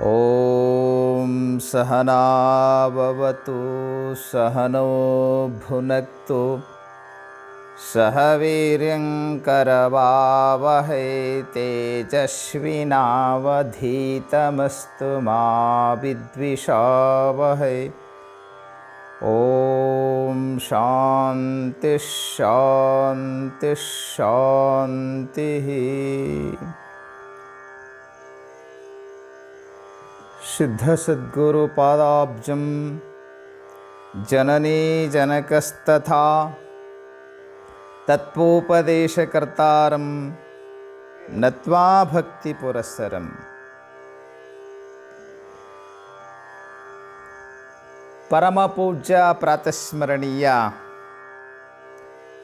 ಓಂ ಸಹನಾವವತು ಸಹನೋ ಭುನಕ್ತು ಸಹ ವೀರ್ಯಂಕರವಾವಹೈ ತೇಜಸ್ವಿನಾವಧೀತಮಸ್ತು ಮಾ ವಿದ್ವಿಷಾವಹೈ. ಓಂ ಶಾಂತಿ ಶಾಂತಿ ಶಾಂತಿ. ಸಿದ್ಧ ಸದ್ಗುರು ಪಾದಾಬ್ಜಂ ಜನನೀ ಜನಕಸ್ತಥಾ ತತ್ವೋಪದೇಶಕರ್ತಾರಂ ನತ್ವಾ ಭಕ್ತಿ ಪುರಸ್ಸರಂ. ಪರಮ ಪೂಜ್ಯ ಪ್ರಾತಸ್ಮರಣೀಯ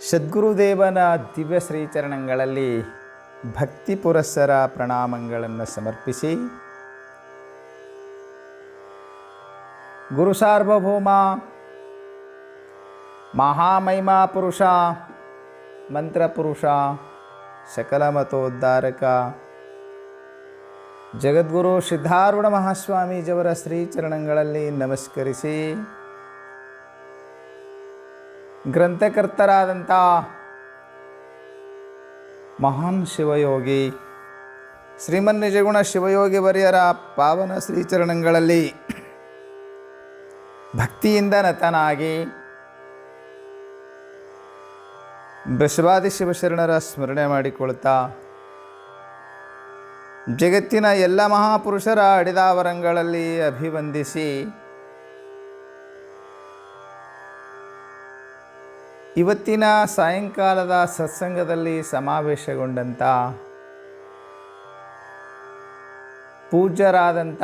ಸದ್ಗುರುದೇವನ ದಿವ್ಯ ಶ್ರೀಚರಣಗಳಲ್ಲಿ ಭಕ್ತಿ ಪುರಸ್ಸರ ಪ್ರಣಾಮಗಳನ್ನು ಸಮರ್ಪಿಸಿ, ಗುರು ಸಾರ್ವಭೌಮ ಮಹಾಮಹಿಮಾ ಪುರುಷ ಮಂತ್ರಪುರುಷ ಸಕಲ ಮತೋದ್ಧಾರಕ ಜಗದ್ಗುರು ಸಿದ್ಧಾರೂಢ ಮಹಾಸ್ವಾಮೀಜಿಯವರ ಶ್ರೀಚರಣಗಳಲ್ಲಿ ನಮಸ್ಕರಿಸಿ, ಗ್ರಂಥಕರ್ತರಾದಂಥ ಮಹಾನ್ ಶಿವಯೋಗಿ ಶ್ರೀಮನ್ನಿಜಗುಣ ಶಿವಯೋಗಿ ವರ್ಯರ ಪಾವನ ಶ್ರೀಚರಣಗಳಲ್ಲಿ ಭಕ್ತಿಯಿಂದ ನತನಾಗಿ ಬಸವಾದಿ ಶಿವಶರಣರ ಸ್ಮರಣೆ ಮಾಡಿಕೊಳ್ತಾ, ಜಗತ್ತಿನ ಎಲ್ಲ ಮಹಾಪುರುಷರ ಅಡಿದಾವರಂಗಳಲ್ಲಿ ಅಭಿವಂದಿಸಿ, ಇವತ್ತಿನ ಸಾಯಂಕಾಲದ ಸತ್ಸಂಗದಲ್ಲಿ ಸಮಾವೇಶಗೊಂಡಂಥ ಪೂಜ್ಯರಾದಂಥ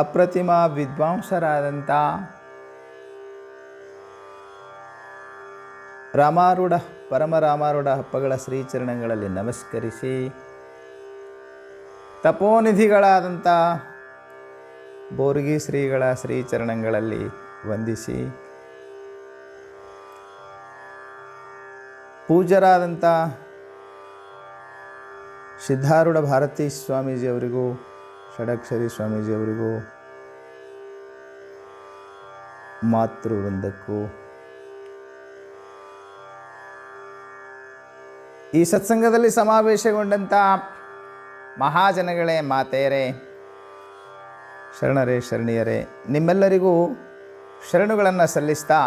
ಅಪ್ರತಿಮ ವಿದ್ವಾಂಸರಾದಂಥ ರಾಮಾರೂಢ ಪರಮರಾಮಾರೂಢ ಹಪ್ಪಗಳ ಶ್ರೀಚರಣಗಳಲ್ಲಿ ನಮಸ್ಕರಿಸಿ, ತಪೋನಿಧಿಗಳಾದಂಥ ಬೋರ್ಗಿ ಶ್ರೀಗಳ ಶ್ರೀಚರಣಗಳಲ್ಲಿ ವಂದಿಸಿ, ಪೂಜ್ಯರಾದಂಥ ಸಿದ್ಧಾರೂಢ ಭಾರತೀ ಸ್ವಾಮೀಜಿಯವರಿಗೂ ಷಡಕ್ಷರಿ ಸ್ವಾಮೀಜಿಯವರಿಗೂ ಮಾತೃವೃಂದಕ್ಕೂ ಈ ಸತ್ಸಂಗದಲ್ಲಿ ಸಮಾವೇಶಗೊಂಡಂಥ ಮಹಾಜನಗಳೇ, ಮಾತೆಯರೇ, ಶರಣರೇ, ಶರಣಿಯರೇ, ನಿಮ್ಮೆಲ್ಲರಿಗೂ ಶರಣುಗಳನ್ನು ಸಲ್ಲಿಸ್ತಾ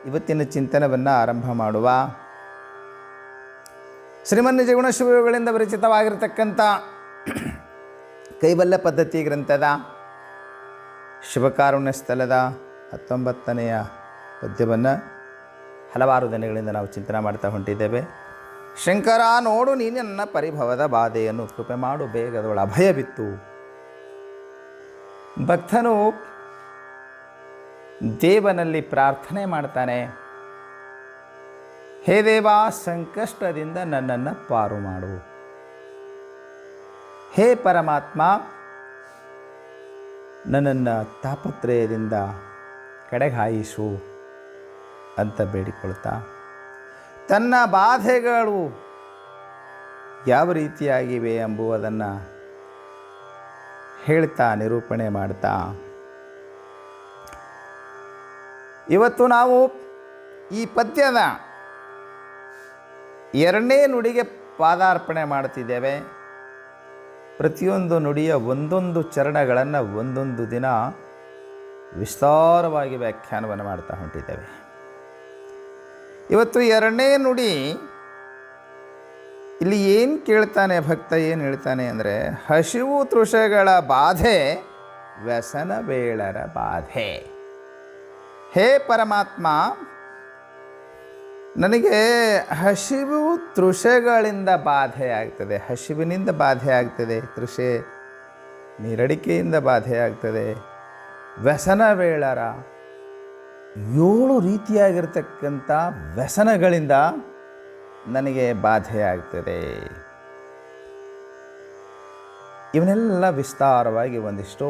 ಇವತ್ತಿನ ಚಿಂತನವನ್ನು ಆರಂಭ ಮಾಡುವ. ಶ್ರೀಮನ್ನಿಜಗುಣ ಶಿವಯೋಗಿಗಳಿಂದ ವಿರಚಿತವಾಗಿರತಕ್ಕಂಥ ಕೈವಲ್ಯ ಪದ್ಧತಿ ಗ್ರಂಥದ ಶಿವಕಾರುಣ್ಯ ಸ್ಥಳದ 19ನೆಯ ಪದ್ಯವನ್ನು ಹಲವಾರು ದಿನಗಳಿಂದ ನಾವು ಚಿಂತನೆ ಮಾಡ್ತಾ ಹೊಂಟಿದ್ದೇವೆ. ಶಂಕರ ನೋಡು ನೀನನ್ನ ಪರಿಭವದ ಬಾಧೆಯನ್ನು ಕೃಪೆ ಮಾಡು ಬೇಗದೊಳ ಅಭಯ ಬಿತ್ತು. ಭಕ್ತನು ದೇವನಲ್ಲಿ ಪ್ರಾರ್ಥನೆ ಮಾಡ್ತಾನೆ, ಹೇ ದೇವ, ಸಂಕಷ್ಟದಿಂದ ನನ್ನನ್ನು ಪಾರು ಮಾಡು. ಹೇ ಪರಮಾತ್ಮ, ನನ್ನನ್ನು ತಾಪತ್ರಯದಿಂದ ಕಡೆಗಾಯಿಸು ಅಂತ ಬೇಡಿಕೊಳ್ತಾ, ತನ್ನ ಬಾಧೆಗಳು ಯಾವ ರೀತಿಯಾಗಿವೆ ಎಂಬುವುದನ್ನು ಹೇಳ್ತಾ, ನಿರೂಪಣೆ ಮಾಡ್ತಾ, ಇವತ್ತು ನಾವು ಈ ಪದ್ಯದ 2ನೇ ನುಡಿಗೆ ಪಾದಾರ್ಪಣೆ ಮಾಡ್ತಿದ್ದೇವೆ. ಪ್ರತಿಯೊಂದು ನುಡಿಯ ಒಂದೊಂದು ಚರಣಗಳನ್ನು ಒಂದೊಂದು ದಿನ ವಿಸ್ತಾರವಾಗಿ ವ್ಯಾಖ್ಯಾನವನ್ನು ಮಾಡ್ತಾ ಹೊಂಟಿದ್ದೇವೆ. ಇವತ್ತು 2ನೇ ನುಡಿ ಇಲ್ಲಿ ಏನು ಕೇಳ್ತಾನೆ ಭಕ್ತ, ಏನು ಹೇಳ್ತಾನೆ ಅಂದರೆ, ಹಸಿವು ತೃಷಗಳ ಬಾಧೆ ವ್ಯಸನ ಬೇಳರ ಬಾಧೆ. ಹೇ ಪರಮಾತ್ಮ, ನನಗೆ ಹಸಿವು ತೃಷೆಗಳಿಂದ ಬಾಧೆ ಆಗ್ತದೆ. ಹಸಿವಿನಿಂದ ಬಾಧೆ ಆಗ್ತದೆ, ತೃಷೆ ನೀರಡಿಕೆಯಿಂದ ಬಾಧೆ ಆಗ್ತದೆ. ವ್ಯಸನ ಬೇಳರ 7 ರೀತಿಯಾಗಿರ್ತಕ್ಕಂಥ ವ್ಯಸನಗಳಿಂದ ನನಗೆ ಬಾಧೆ ಆಗ್ತದೆ. ಇವನ್ನೆಲ್ಲ ವಿಸ್ತಾರವಾಗಿ ಒಂದಿಷ್ಟು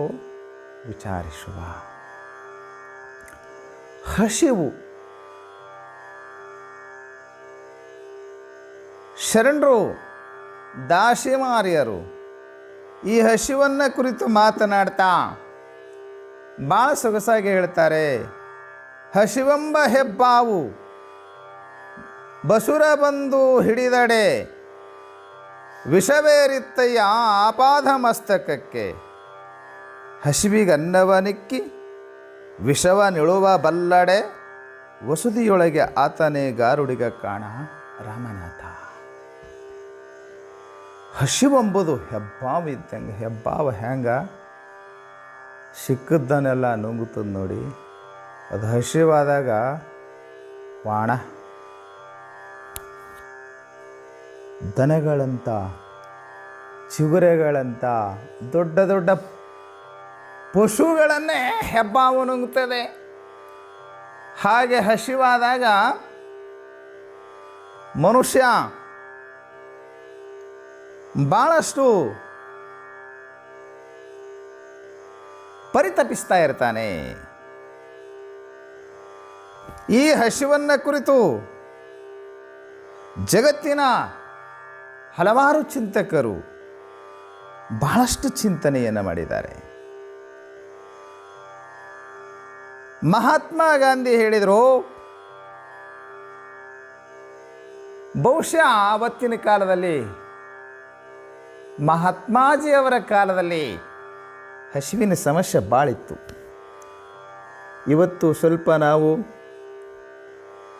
ವಿಚಾರಿಸುವ. ಹಸಿವು, ಶರಣರು ದಾಸಿಮಾರಿಯರು ಈ ಹಸಿವನ್ನು ಕುರಿತು ಮಾತನಾಡ್ತಾ ಭಾಳ ಸೊಗಸಾಗಿ ಹೇಳ್ತಾರೆ. ಹಸಿವೆಂಬ ಹೆಬ್ಬಾವು ಬಸುರ ಬಂದು ಹಿಡಿದಡೆ, ವಿಷವೇರಿತ್ತಯ್ಯ ಆಪಾದ ಮಸ್ತಕಕ್ಕೆ. ಹಸಿವಿಗನ್ನವನಿಕ್ಕಿ ವಿಷವ ನಿಳುವ ಬಲ್ಲಡೆ, ವಸುದಿಯೊಳಗೆ ಆತನೇ ಗಾರುಡಿಗ ಕಾಣ ರಾಮನಾಥ. ಹಸಿವೆಂಬುದು ಹೆಬ್ಬಾವು ಇದ್ದಂಗೆ. ಹೆಬ್ಬಾವು ಹೆಂಗ ಸಿಕ್ಕದ್ದನ್ನೆಲ್ಲ ನುಂಗುತ್ತದೆ ನೋಡಿ, ಅದು ಹಸಿವಾದಾಗ ವಾಣ ದನಗಳಂತ, ಚಿಗುರೆಗಳಂತ ದೊಡ್ಡ ದೊಡ್ಡ ಪಶುಗಳನ್ನೇ ಹೆಬ್ಬಾವು ನುಂಗುತ್ತದೆ. ಹಾಗೆ ಹಸಿವಾದಾಗ ಮನುಷ್ಯ ಭಾಳಷ್ಟು ಪರಿತಪಿಸ್ತಾ ಇರ್ತಾನೆ. ಈ ಹಸಿವನ್ನು ಕುರಿತು ಜಗತ್ತಿನ ಹಲವಾರು ಚಿಂತಕರು ಬಹಳಷ್ಟು ಚಿಂತನೆಯನ್ನು ಮಾಡಿದ್ದಾರೆ. ಮಹಾತ್ಮ ಗಾಂಧಿ ಹೇಳಿದರು, ಬಹುಶಃ ಆವತ್ತಿನ ಕಾಲದಲ್ಲಿ ಮಹಾತ್ಮಾಜಿಯವರ ಕಾಲದಲ್ಲಿ ಹಸಿವಿನ ಸಮಸ್ಯೆ ಭಾಳಿತ್ತು. ಇವತ್ತು ಸ್ವಲ್ಪ ನಾವು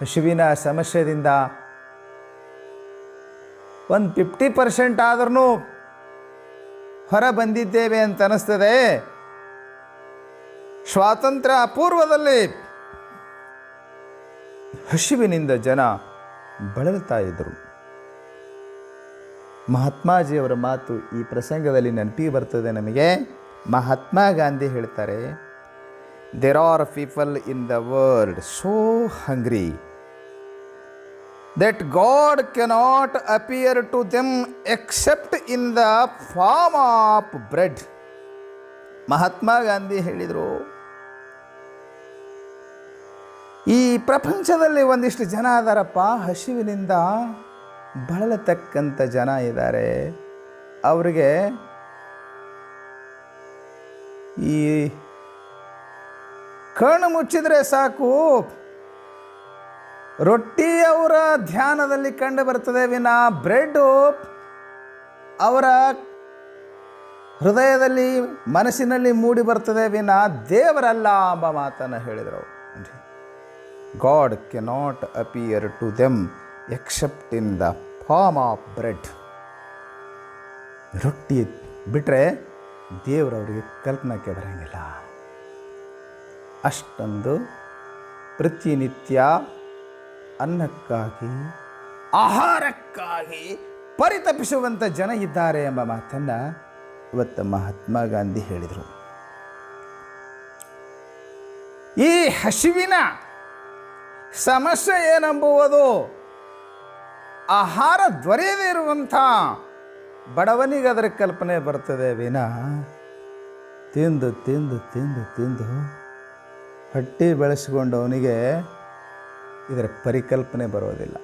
ಹಸಿವಿನ ಸಮಸ್ಯೆಯಿಂದ ಒಂದು 50% ಆದ್ರೂ ಹೊರ ಬಂದಿದ್ದೇವೆ ಅಂತ ಅನ್ನಿಸ್ತದೆ. ಸ್ವಾತಂತ್ರ್ಯ ಅಪೂರ್ವದಲ್ಲಿ ಹಸಿವಿನಿಂದ ಜನ ಬಳಲ್ತಾ ಇದ್ದರು. ಮಹಾತ್ಮಾಜಿಯವರ ಮಾತು ಈ ಪ್ರಸಂಗದಲ್ಲಿ ನೆನಪಿಗೆ ಬರ್ತದೆ ನಮಗೆ. ಮಹಾತ್ಮ ಗಾಂಧಿ ಹೇಳ್ತಾರೆ, there are people in the world so hungry that God cannot appear to them except in the form of bread. Mahatma Gandhi ಹೇಳಿದರು, ಈ ಪ್ರಪಂಚದಲ್ಲಿ ಒಂದಿಷ್ಟು ಜನ ಅದಾರಪ್ಪ, ಹಸಿವಿನಿಂದ ಬಳಲತಕ್ಕಂಥ ಜನ ಇದ್ದಾರೆ. ಅವರಿಗೆ ಈ ಕಣ್ಣು ಮುಚ್ಚಿದರೆ ಸಾಕು ರೊಟ್ಟಿ ಅವರ ಧ್ಯಾನದಲ್ಲಿ ಕಂಡು ಬರ್ತದೆ ವಿನ ಬ್ರೆಡ್ಡು ಅವರ ಹೃದಯದಲ್ಲಿ ಮನಸ್ಸಿನಲ್ಲಿ ಮೂಡಿ ಬರ್ತದೆ ವಿನ ದೇವರಲ್ಲ ಎಂಬ ಮಾತನ್ನು ಹೇಳಿದರು. God cannot appear to them except in the form of bread. ರೊಟ್ಟಿ ಬಿಟ್ಟರೆ ದೇವರವರಿಗೆ ಕಲ್ಪನೆಗೆ ಬರೋಂಗಿಲ್ಲ. ಅಷ್ಟೊಂದು ಪ್ರತಿನಿತ್ಯ ಅನ್ನಕ್ಕಾಗಿ ಆಹಾರಕ್ಕಾಗಿ ಪರಿತಪಿಸುವಂಥ ಜನ ಇದ್ದಾರೆ ಎಂಬ ಮಾತನ್ನು ಇವತ್ತು ಮಹಾತ್ಮ ಗಾಂಧಿ ಹೇಳಿದರು. ಈ ಹಸಿವಿನ ಸಮಸ್ಯೆ ಏನೆಂಬುವುದು ಆಹಾರ ದೊರೆಯದೇ ಇರುವಂಥ ಬಡವನಿಗೆ ಅದರ ಕಲ್ಪನೆ ಬರ್ತದೆ ವಿನ ತಿಂದು ತಿಂದು ತಿಂದು ತಿಂದು ಹೊಟ್ಟೆ ಬೆಳೆಸಿಕೊಂಡವನಿಗೆ ಇದರ ಪರಿಕಲ್ಪನೆ ಬರೋದಿಲ್ಲ.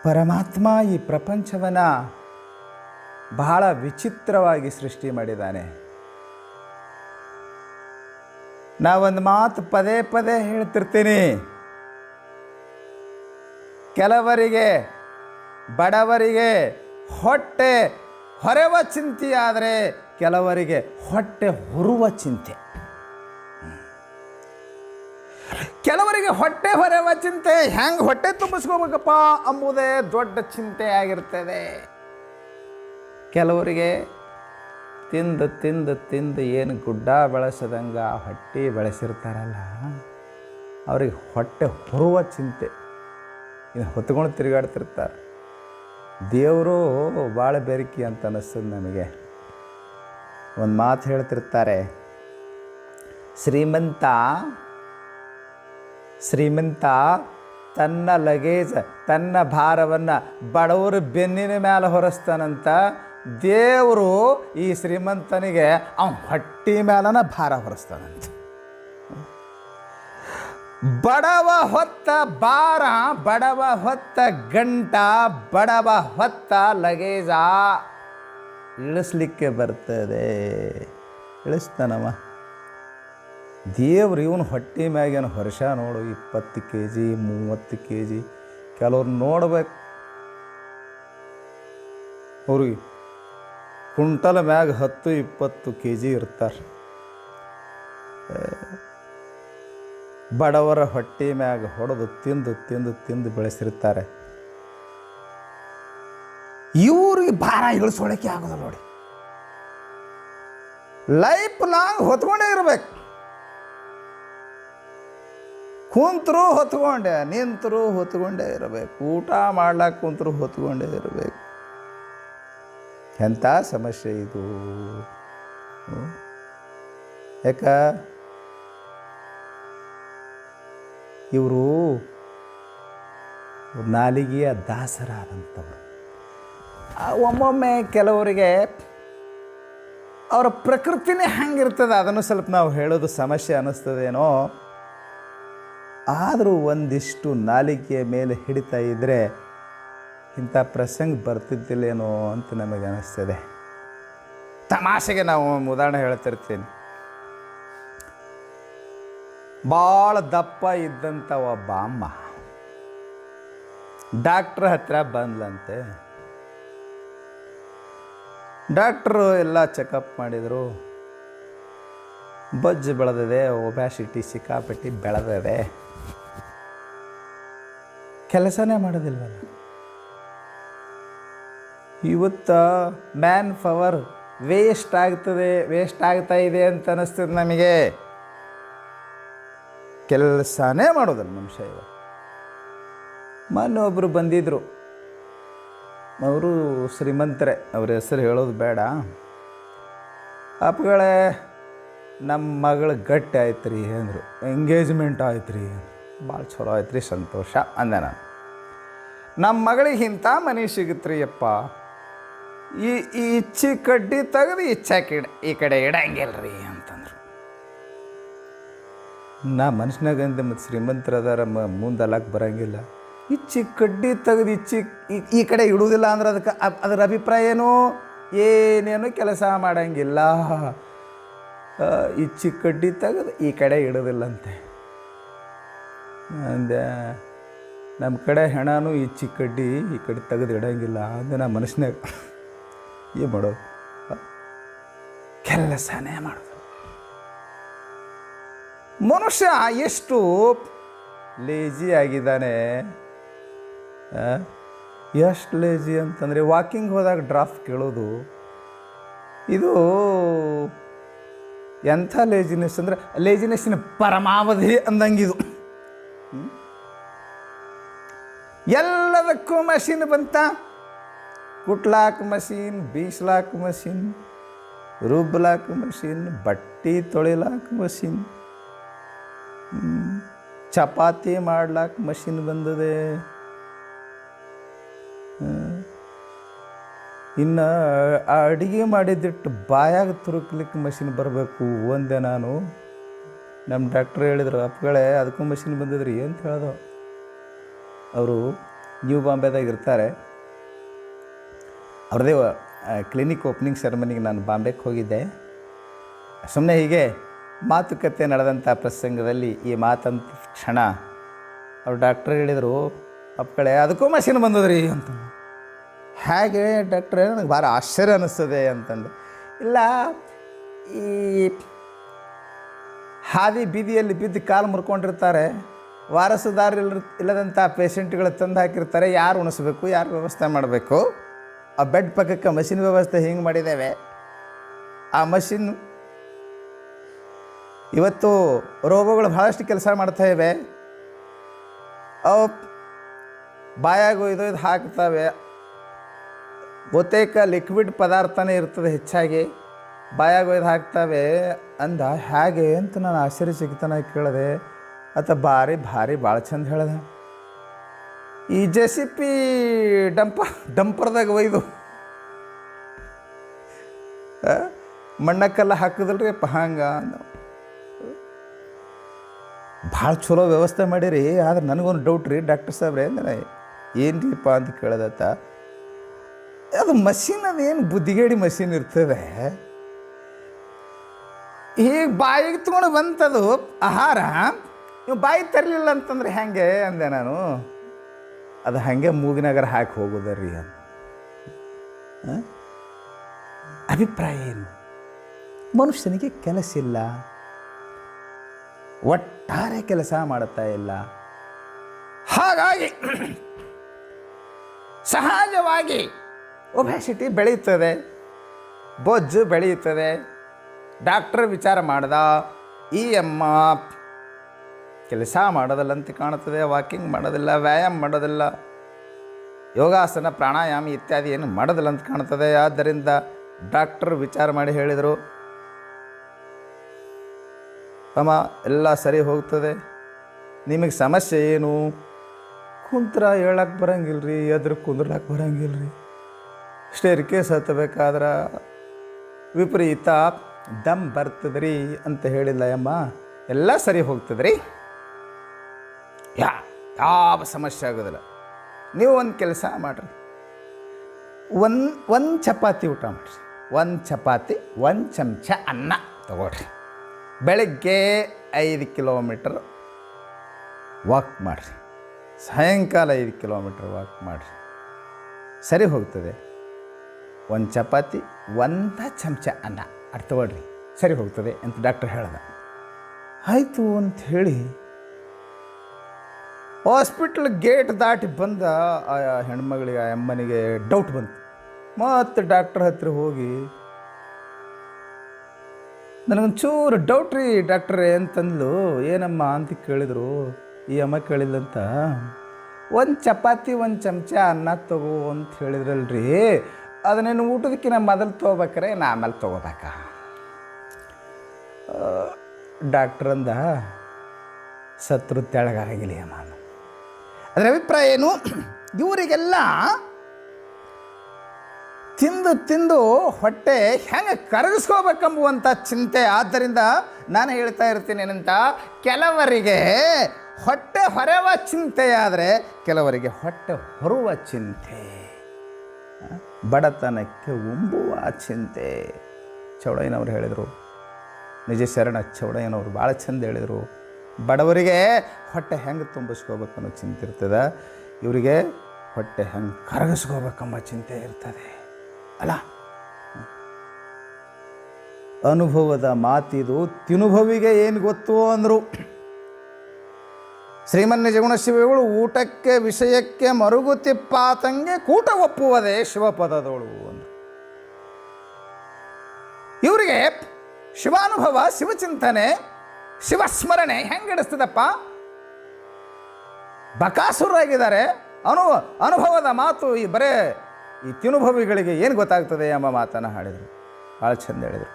ಪರಮಾತ್ಮ ಈ ಪ್ರಪಂಚವನ್ನು ಬಹಳ ವಿಚಿತ್ರವಾಗಿ ಸೃಷ್ಟಿ ಮಾಡಿದ್ದಾನೆ. ನಾವೊಂದು ಮಾತು ಪದೇ ಪದೇ ಹೇಳ್ತಿರ್ತೀನಿ, ಕೆಲವರಿಗೆ ಬಡವರಿಗೆ ಹೊಟ್ಟೆ ಹೊರೆವ ಚಿಂತೆಯಾದರೆ ಕೆಲವರಿಗೆ ಹೊಟ್ಟೆ ಹೊರುವ ಚಿಂತೆ. ಕೆಲವರಿಗೆ ಹೊಟ್ಟೆ ಹೊರೆವ ಚಿಂತೆ, ಹೆಂಗೆ ಹೊಟ್ಟೆ ತುಂಬಿಸ್ಕೋಬೇಕಪ್ಪ ಎಂಬುದೇ ದೊಡ್ಡ ಚಿಂತೆ ಆಗಿರ್ತದೆ. ಕೆಲವರಿಗೆ ತಿಂದು ತಿಂದು ತಿಂದು ಏನು ಗುಡ್ಡ ಬೆಳೆಸದಂಗೆ ಹೊಟ್ಟೆ ಬೆಳೆಸಿರ್ತಾರಲ್ಲ, ಅವ್ರಿಗೆ ಹೊಟ್ಟೆ ಹೊರುವ ಚಿಂತೆ, ಇನ್ನು ಹೊತ್ಕೊಂಡು ತಿರುಗಾಡ್ತಿರ್ತಾರೆ. ದೇವರು ಭಾಳ ಬೆರಕಿ ಅಂತ ಅನ್ನಿಸ್ತದೆ ನಮಗೆ. ಒಂದು ಮಾತು ಹೇಳ್ತಿರ್ತಾರೆ, ಶ್ರೀಮಂತ ತನ್ನ ಲಗೇಜ್ ತನ್ನ ಭಾರವನ್ನು ಬಡವರು ಬೆನ್ನಿನ ಮೇಲೆ ಹೊರಿಸ್ತಾನಂತ, ದೇವರು ಈ ಶ್ರೀಮಂತನಿಗೆ ಅವನ ಹೊಟ್ಟೆ ಮೇಲನ ಭಾರ ಹೊರಿಸ್ತಾನಂತ. ಬಡವ ಹೊತ್ತ ಬಾರ, ಬಡವ ಹೊತ್ತ ಗಂಟ, ಬಡವ ಹೊತ್ತ ಲಗೇಜ ಇಳಿಸ್ಲಿಕ್ಕೆ ಬರ್ತದೆ. ಇಳಿಸ್ತಾನವ ದೇವ್ರು. ಇವನು ಹೊಟ್ಟೆ ಮ್ಯಾಗೇನು ವರ್ಷ ನೋಡು 20 kg 30 kg. ಕೆಲವ್ರು ನೋಡ್ಬೇಕು, ಅವ್ರಿಗೆ ಕುಂಟಲ ಮ್ಯಾಗ 10-20 kg ಇರ್ತಾರೆ. ಬಡವರ ಹೊಟ್ಟೆ ಮ್ಯಾಗ ಹೊಡೆದು ತಿಂದು ತಿಂದು ತಿಂದು ಬೆಳೆಸಿರ್ತಾರೆ. ಇವ್ರಿಗೆ ಭಾರ ಇಳಿಸೋಳಕ್ಕೆ ಆಗೋದು ನೋಡಿ. ಲೈಫ್ ಲಾಂಗ್ ಹೊತ್ಕೊಂಡೇ ಇರಬೇಕು. ಕುಂತರೂ ಹೊತ್ಕೊಂಡೆ, ನಿಂತರೂ ಹೊತ್ಕೊಂಡೇ ಇರಬೇಕು, ಊಟ ಮಾಡ್ಲಾಕ ಕುಂತರೂ ಹೊತ್ಕೊಂಡೇ ಇರಬೇಕು. ಎಂಥ ಸಮಸ್ಯೆ ಇದು. ಯಾಕ ಇವರು ನಾಲಿಗೆಯ ದಾಸರಾದಂಥವ್ರು. ಒಮ್ಮೊಮ್ಮೆ ಕೆಲವರಿಗೆ ಅವರ ಪ್ರಕೃತಿನೇ ಹಂಗಿರ್ತದೆ. ಅದನ್ನು ಸ್ವಲ್ಪ ನಾವು ಹೇಳೋದು ಸಮಸ್ಯೆ ಅನ್ನಿಸ್ತದೇನೋ. ಆದರೂ ಒಂದಿಷ್ಟು ನಾಲಿಗೆಯ ಮೇಲೆ ಹಿಡಿತಾ ಇದ್ದರೆ ಇಂಥ ಪ್ರಸಂಗ ಬರ್ತಿದ್ದಿಲ್ಲೇನೋ ಅಂತ ನಮಗೆ ಅನ್ನಿಸ್ತದೆ. ತಮಾಷೆಗೆ ನಾವು ಉದಾಹರಣೆ ಹೇಳ್ತಿರ್ತೀನಿ. ಭಾಳ ದಪ್ಪ ಇದ್ದಂಥ ಒಬ್ಬ ಅಮ್ಮ ಡಾಕ್ಟ್ರ್ ಹತ್ರ ಬಂದ್ಲಂತೆ. ಡಾಕ್ಟ್ರು ಎಲ್ಲ ಚೆಕಪ್ ಮಾಡಿದರು. ಬೊಜ್ಜು ಬೆಳೆದಿದೆ, ಒಬ್ಯಾಸಿಟಿ ಸಿಕ್ಕಾಪಟ್ಟಿ ಬೆಳೆದಿದೆ, ಕೆಲಸನೇ ಮಾಡೋದಿಲ್ವಲ್ಲ. ಇವತ್ತು ಮ್ಯಾನ್ ಪವರ್ ವೇಸ್ಟ್ ಆಗ್ತಾ ಇದೆ ಅಂತ ಅನ್ನಿಸ್ತದೆ ನಮಗೆ. ಕೆಲಸನೇ ಮಾಡೋದಲ್ಲ ಮನುಷ್ಯ. ಇವಾಗ ಮೊನ್ನೆ ಒಬ್ಬರು ಬಂದಿದ್ದರು. ಅವರು ಶ್ರೀಮಂತರೇ, ಅವ್ರ ಹೆಸರು ಹೇಳೋದು ಬೇಡ. ಅಪ್ಪಗಳೇ ನಮ್ಮ ಮಗಳು ಗಟ್ಟಿ ಆಯ್ತು ರೀ ಅಂದರು. ಎಂಗೇಜ್ಮೆಂಟ್ ಆಯ್ತು ರೀ, ಭಾಳ ಚಲೋ ಆಯ್ತು ರೀ, ಸಂತೋಷ ಅಂದೆ ನಾನು. ನಮ್ಮ ಮಗಳಿಗೆ ಇಂಥ ಮನೆ ಸಿಗುತ್ತೆ ರೀ ಅಪ್ಪ, ಈ ಇಚ್ಚಿ ಕಡ್ಡಿ ತೆಗೆದು ಈ ಕಡೆ ಇಡಂಗಿಲ್ಲ ರೀ ಅಂತಂದರು. ನಾ ಮನುಷ್ಯನಾಗಂದೆ ಮತ್ತು ಶ್ರೀಮಂತರದಾರ ಮುಂದಲ್ಲಕ್ಕೆ ಬರೋಂಗಿಲ್ಲ. ಇಚ್ಚಿ ಕಡ್ಡಿ ತೆಗೆದು ಈ ಕಡೆ ಇಡುವುದಿಲ್ಲ ಅಂದ್ರೆ ಅದರ ಅಭಿಪ್ರಾಯ ಏನು? ಏನೇನು ಕೆಲಸ ಮಾಡೋಂಗಿಲ್ಲ. ಇಚ್ಚಿ ಕಡ್ಡಿ ತೆಗೆದು ಈ ಕಡೆ ಇಡೋದಿಲ್ಲಂತೆ ಅಂದೆ. ನಮ್ಮ ಕಡೆ ಹೆಣನೂ ಇಚ್ಚಿ ಕಡ್ಡಿ ಈ ಕಡೆ ತೆಗೆದು ಇಡೋಂಗಿಲ್ಲ ಅಂದೆ. ನಾ ಮನುಷ್ಯನಾಗ ಏನು ಮಾಡೋದು? ಕೆಲಸನೇ ಮಾಡೋದು. ಮನುಷ್ಯ ಎಷ್ಟು ಲೇಜಿ ಆಗಿದ್ದಾನೆ. ಎಷ್ಟು ಲೇಜಿ ಅಂತಂದರೆ ವಾಕಿಂಗ್ ಹೋದಾಗ ಡ್ರಾಫ್ಟ್ ಕೇಳೋದು. ಇದು ಎಂಥ ಲೇಜಿನೆಸ್ ಅಂದರೆ ಲೇಜಿನೆಸ್ಸಿನ ಪರಮಾವಧಿ ಅಂದಂಗಿದು. ಎಲ್ಲದಕ್ಕೂ ಮಷೀನ್ ಬಂತ. ಕುಟ್ಲಾಕ ಮಷೀನ್, ಬೀಸ್ಲಾಕ ಮಷೀನ್, ರುಬ್ಲಾಕ ಮಷೀನ್, ಬಟ್ಟೆ ತೊಳಿಲಾಕ ಮಷೀನ್, ಚಪಾತಿ ಮಾಡ್ಲಾಕ ಮಷೀನ್ ಬಂದದೆ. ಇನ್ನು ಅಡುಗೆ ಮಾಡಿದ್ದಿಟ್ಟು ಬಾಯಾಗ ತುರುಕ್ಲಿಕ್ಕೆ ಮಷೀನ್ ಬರಬೇಕು ಒಂದೆ. ನಾನು ನಮ್ಮ ಡಾಕ್ಟ್ರ್ ಹೇಳಿದ್ರು, ಅಪ್ಪಗಳೇ ಅದಕ್ಕೂ ಮಷೀನ್ ಬಂದಿದ್ರಿ ಅಂತ ಹೇಳ್ದೋ. ಅವರು ನ್ಯೂ ಬಾಂಬೆದಾಗ ಇರ್ತಾರೆ. ಅವ್ರದ್ದೇ ಕ್ಲಿನಿಕ್ ಓಪನಿಂಗ್ ಸೆರೆಮನಿಗೆ ನಾನು ಬಾಂಬೆಗೆ ಹೋಗಿದ್ದೆ. ಸುಮ್ಮನೆ ಹೀಗೆ ಮಾತುಕತೆ ನಡೆದಂಥ ಪ್ರಸಂಗದಲ್ಲಿ ಈ ಮಾತಂತ ಕ್ಷಣ ಅವ್ರು ಡಾಕ್ಟ್ರ್ ಹೇಳಿದರು, ಅಪ್ಪಗಳೇ ಅದಕ್ಕೂ ಮಷೀನ್ ಬಂದದ್ರಿ ಅಂತ. ಹೇಗೆ ಡಾಕ್ಟ್ರೇ, ನನಗೆ ಭಾಳ ಆಶ್ಚರ್ಯ ಅನ್ನಿಸ್ತದೆ ಅಂತಂದು. ಇಲ್ಲ, ಈ ಹಾದಿ ಬೀದಿಯಲ್ಲಿ ಬಿದ್ದು ಕಾಲು ಮುರ್ಕೊಂಡಿರ್ತಾರೆ, ವಾರಸುದಾರ ಇಲ್ಲದಂಥ ಪೇಷಂಟ್ಗಳು ತಂದು ಹಾಕಿರ್ತಾರೆ. ಯಾರು ಉಣಿಸ್ಬೇಕು, ಯಾರು ವ್ಯವಸ್ಥೆ ಮಾಡಬೇಕು? ಆ ಬೆಡ್ ಪಕ್ಕಕ್ಕೆ ಮಷಿನ್ ವ್ಯವಸ್ಥೆ ಹಿಂಗೆ ಮಾಡಿದ್ದೇವೆ. ಆ ಮಷಿನ್ ಇವತ್ತು ರೋಬೋಗಳು ಭಾಳಷ್ಟು ಕೆಲಸ ಮಾಡ್ತಾ ಇವೆ. ಅವು ಬಾಯಾಗ ಇದು ಹಾಕ್ತವೆ. ಬಹುತೇಕ ಲಿಕ್ವಿಡ್ ಪದಾರ್ಥನೇ ಇರ್ತದೆ ಹೆಚ್ಚಾಗಿ. ಬಾಯಾಗ ಒಯ್ದು ಹಾಕ್ತವೆ ಅಂದ. ಹೇಗೆ ಅಂತ ನಾನು ಆಶ್ಚರ್ಯಚಕಿತನಾಗಿ ಕೇಳಿದೆ. ಆತ ಭಾಳ ಚಂದ ಹೇಳ್ದ. ಈ JCP ಡಂಪರ್ದಾಗ ಒಯ್ದು ಮಣ್ಣಕ್ಕೆಲ್ಲ ಹಾಕಿದಲ್ರಿ ಅಪ್ಪ, ಹಂಗೆ ಭಾಳ ಚಲೋ ವ್ಯವಸ್ಥೆ ಮಾಡಿರಿ. ಆದ್ರೆ ನನಗೊಂದು ಡೌಟ್ ರೀ ಡಾಕ್ಟರ್ ಸಾಹೇಬ್ರೆ, ಅಂದರೆ ಏನು ರೀಪ್ಪ ಅಂತ ಕೇಳದತ್ತ. ಅದು ಮಷೀನ್, ಅದೇನು ಬುದ್ಧಿಗೇಡಿ ಮಷೀನ್ ಇರ್ತದೆ, ಈಗ ಬಾಯಿಗೆ ತೊಗೊಂಡು ಬಂತದು ಆಹಾರ, ನೀವು ಬಾಯಿಗೆ ತರಲಿಲ್ಲ ಅಂತಂದ್ರೆ ಹೆಂಗೆ ಅಂದೆ ನಾನು. ಅದು ಹಾಗೆ ಮೂಗಿನಾಗರ ಹಾಕಿ ಹೋಗೋದರಿ ಅಂತ. ಅಭಿಪ್ರಾಯ ಏನು? ಮನುಷ್ಯನಿಗೆ ಕೆಲಸ ಇಲ್ಲ, ಒಟ್ಟಾರೆ ಕೆಲಸ ಮಾಡುತ್ತಾ ಇಲ್ಲ. ಹಾಗಾಗಿ ಸಹಜವಾಗಿ ಒಬೆಸಿಟಿ ಬೆಳೆಯುತ್ತದೆ, ಬೊಜ್ಜು ಬೆಳೆಯುತ್ತದೆ. ಡಾಕ್ಟರ್ ವಿಚಾರ ಮಾಡ್ದ, ಈ ಅಮ್ಮ ಕೆಲಸ ಮಾಡೋದಿಲ್ಲ ಅಂತ ಕಾಣುತ್ತದೆ, ವಾಕಿಂಗ್ ಮಾಡೋದಿಲ್ಲ, ವ್ಯಾಯಾಮ ಮಾಡೋದಿಲ್ಲ, ಯೋಗಾಸನ ಪ್ರಾಣಾಯಾಮ ಇತ್ಯಾದಿ ಏನು ಮಾಡೋದಿಲ್ಲ ಅಂತ ಕಾಣ್ತದೆ. ಆದ್ದರಿಂದ ಡಾಕ್ಟರ್ ವಿಚಾರ ಮಾಡಿ ಹೇಳಿದರು, ಅಮ್ಮ ಎಲ್ಲ ಸರಿ ಹೋಗ್ತದೆ, ನಿಮಗೆ ಸಮಸ್ಯೆ ಏನು? ಕುಂತ್ರ ಹೇಳಕ್ಕೆ ಬರಂಗಿಲ್ಲ ರೀ, ಎದ್ರ ಕುಂದ್ರಕ್ಕೆ ಬರಂಗಿಲ್ಲ ರೀ, ಸ್ಟೇರ್ ಕೇಸ್ ಹತ್ತಬೇಕಾದ್ರೆ ವಿಪರೀತ ದಮ್ ಬರ್ತದ್ರಿ ಅಂತ ಹೇಳಿಲ್ಲ ಅಮ್ಮ, ಎಲ್ಲ ಸರಿ ಹೋಗ್ತದ್ರಿ, ಯಾವ ಸಮಸ್ಯೆ ಆಗೋದಿಲ್ಲ. ನೀವು ಒಂದು ಕೆಲಸ ಮಾಡಿರಿ, ಒಂದು ಚಪಾತಿ ಊಟ ಮಾಡಿರಿ, ಒಂದು ಚಪಾತಿ 1 ಚಮಚ ಅನ್ನ ತಗೊಳ್ರಿ, ಬೆಳಗ್ಗೆ 5 ಕಿಲೋಮೀಟರ್ ವಾಕ್ ಮಾಡಿರಿ, ಸಾಯಂಕಾಲ 5 ಕಿಲೋಮೀಟರ್ ವಾಕ್ ಮಾಡಿರಿ, ಸರಿ ಹೋಗ್ತದೆ. 1 ಚಪಾತಿ 1 ಚಮಚ ಅನ್ನ ಅದು ತಗೊಳ್ರಿ, ಸರಿ ಹೋಗ್ತದೆ ಅಂತ ಡಾಕ್ಟರ್ ಹೇಳ್ದ. ಆಯಿತು ಅಂಥೇಳಿ ಹಾಸ್ಪಿಟ್ಲ್ ಗೇಟ್ ದಾಟಿ ಬಂದ ಆ ಹೆಣ್ಮಗಳಿಗೆ, ಆ ಅಮ್ಮನಿಗೆ ಡೌಟ್ ಬಂತು. ಮತ್ತು ಡಾಕ್ಟ್ರ್ ಹತ್ರ ಹೋಗಿ, ನನಗೊಂಚೂರು ಡೌಟ್ ರೀ ಡಾಕ್ಟ್ರೇ ಅಂತಂದ್ಲು. ಏನಮ್ಮ ಅಂತ ಕೇಳಿದರು. ಈ ಅಮ್ಮ ಕೇಳಿಲ್ಲಂತ, 1 ಚಪಾತಿ 1 ಚಮಚ ಅನ್ನ ತಗೋ ಅಂತ ಹೇಳಿದ್ರಲ್ರಿ, ಅದನ್ನೇನು ಊಟದಕ್ಕಿಂತ ಮೊದಲು ತೊಗೋಬೇಕ್ರೆ ನಾ ಆಮೇಲೆ ತೊಗೋಬೇಕಾ? ಡಾಕ್ಟ್ರಂದ, ಸತ್ರು ತೆಳಗಾಗಿಲ್ಲ ಅಮ್ಮ. ಅದರ ಅಭಿಪ್ರಾಯ ಏನು? ಇವರಿಗೆಲ್ಲ ತಿಂದು ತಿಂದು ಹೊಟ್ಟೆ ಹೆಂಗೆ ಕರಗಿಸ್ಕೋಬೇಕೆಂಬುವಂಥ ಚಿಂತೆ. ಆದ್ದರಿಂದ ನಾನು ಹೇಳ್ತಾ ಇರ್ತೀನಿ ಏನಂತ, ಕೆಲವರಿಗೆ ಹೊಟ್ಟೆ ಹೊರೆವ ಚಿಂತೆಯಾದರೆ ಕೆಲವರಿಗೆ ಹೊಟ್ಟೆ ಹೊರುವ ಚಿಂತೆ, ಬಡತನಕ್ಕೆ ಉಂಬುವ ಚಿಂತೆ. ಚೌಡಯ್ಯನವರು ಹೇಳಿದರು, ನಿಜ ಶರಣ ಚೌಡಯ್ಯನವರು ಭಾಳ ಚಂದ ಹೇಳಿದರು. ಬಡವರಿಗೆ ಹೊಟ್ಟೆ ಹೆಂಗೆ ತುಂಬಿಸ್ಕೋಬೇಕು ಅನ್ನೋ ಚಿಂತೆ ಇರ್ತದೆ, ಇವರಿಗೆ ಹೊಟ್ಟೆ ಹೆಂಗೆ ಕರಗಿಸ್ಕೋಬೇಕೆಂಬ ಚಿಂತೆ ಇರ್ತದೆ ಅಲ್ಲ. ಅನುಭವದ ಮಾತಿದು, ತಿನುಭವಿಗೆ ಏನು ಗೊತ್ತು ಅಂದರು. ಶ್ರೀಮನ್ಯ ಶಿವಗಳು ಊಟಕ್ಕೆ ವಿಷಯಕ್ಕೆ ಮರುಗುತಿಪ್ಪಾತಂಗೆ ಕೂಟ ಒಪ್ಪುವುದೇ ಶಿವಪದದೋಳು ಅಂದರು. ಇವರಿಗೆ ಶಿವಾನುಭವ, ಶಿವಚಿಂತನೆ, ಶಿವಸ್ಮರಣೆ ಹೆಂಗೆ ಹಿಡಿಸ್ತದಪ್ಪ? ಬಕಾಸುರಾಗಿದ್ದಾರೆ. ಅನುಭವದ ಮಾತು ಈ ಬರೇ ಈ ತಿನುಭವಿಗಳಿಗೆ ಏನು ಗೊತ್ತಾಗ್ತದೆ ಎಂಬ ಮಾತನ್ನು ಹಾಡಿದರು. ಭಾಳ ಚಂದ ಹೇಳಿದರು.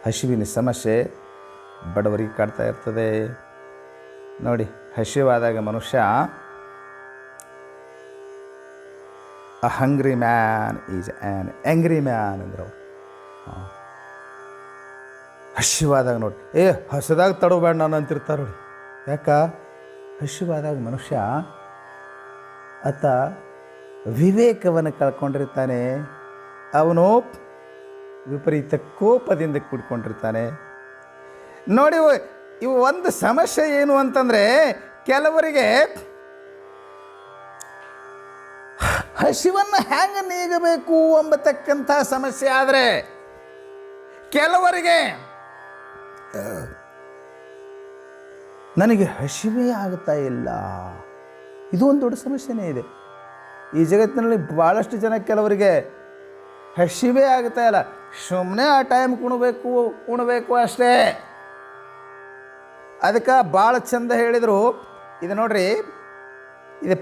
ಹಸಿವಿನ ಸಮಸ್ಯೆ ಬಡವರಿಗೆ ಕಾಡ್ತಾ ಇರ್ತದೆ ನೋಡಿ. ಹಸಿವಾದಾಗ ಮನುಷ್ಯ, a hungry man is an angry man ಅಂದರು. ಹಸಿವಾದಾಗ ನೋಡಿ, ಹಸಿದಾಗ ತಡೋಬೇಡ ನಾನು ಅಂತಿರ್ತಾರೆ ನೋಡಿ. ಯಾಕ? ಹಸಿವಾದಾಗ ಮನುಷ್ಯ ಆತ ವಿವೇಕವನ್ನು ಕಳ್ಕೊಂಡಿರ್ತಾನೆ, ಅವನು ವಿಪರೀತ ಕೋಪದಿಂದ ಕೂಡ್ಕೊಂಡಿರ್ತಾನೆ ನೋಡಿ. ಇವು ಒಂದು ಸಮಸ್ಯೆ ಏನು ಅಂತಂದರೆ, ಕೆಲವರಿಗೆ ಹಸಿವನ್ನು ಹೆಂಗೆ ನೀಗಬೇಕು ಎಂಬತಕ್ಕಂಥ ಸಮಸ್ಯೆ ಆದರೆ, ಕೆಲವರಿಗೆ ನನಗೆ ಹಸಿವೇ ಆಗ್ತಾ ಇಲ್ಲ, ಇದು ಒಂದು ದೊಡ್ಡ ಸಮಸ್ಯೆನೇ ಇದೆ ಈ ಜಗತ್ತಿನಲ್ಲಿ. ಭಾಳಷ್ಟು ಜನ ಕೆಲವರಿಗೆ ಹಸಿವೇ ಆಗ್ತಾ ಇಲ್ಲ, ಸುಮ್ಮನೆ ಆ ಟೈಮ್ ಉಣಬೇಕು ಅಷ್ಟೇ. ಅದಕ್ಕೆ ಭಾಳ ಚಂದ ಹೇಳಿದರು. ಇದು ನೋಡ್ರಿ, ಇದು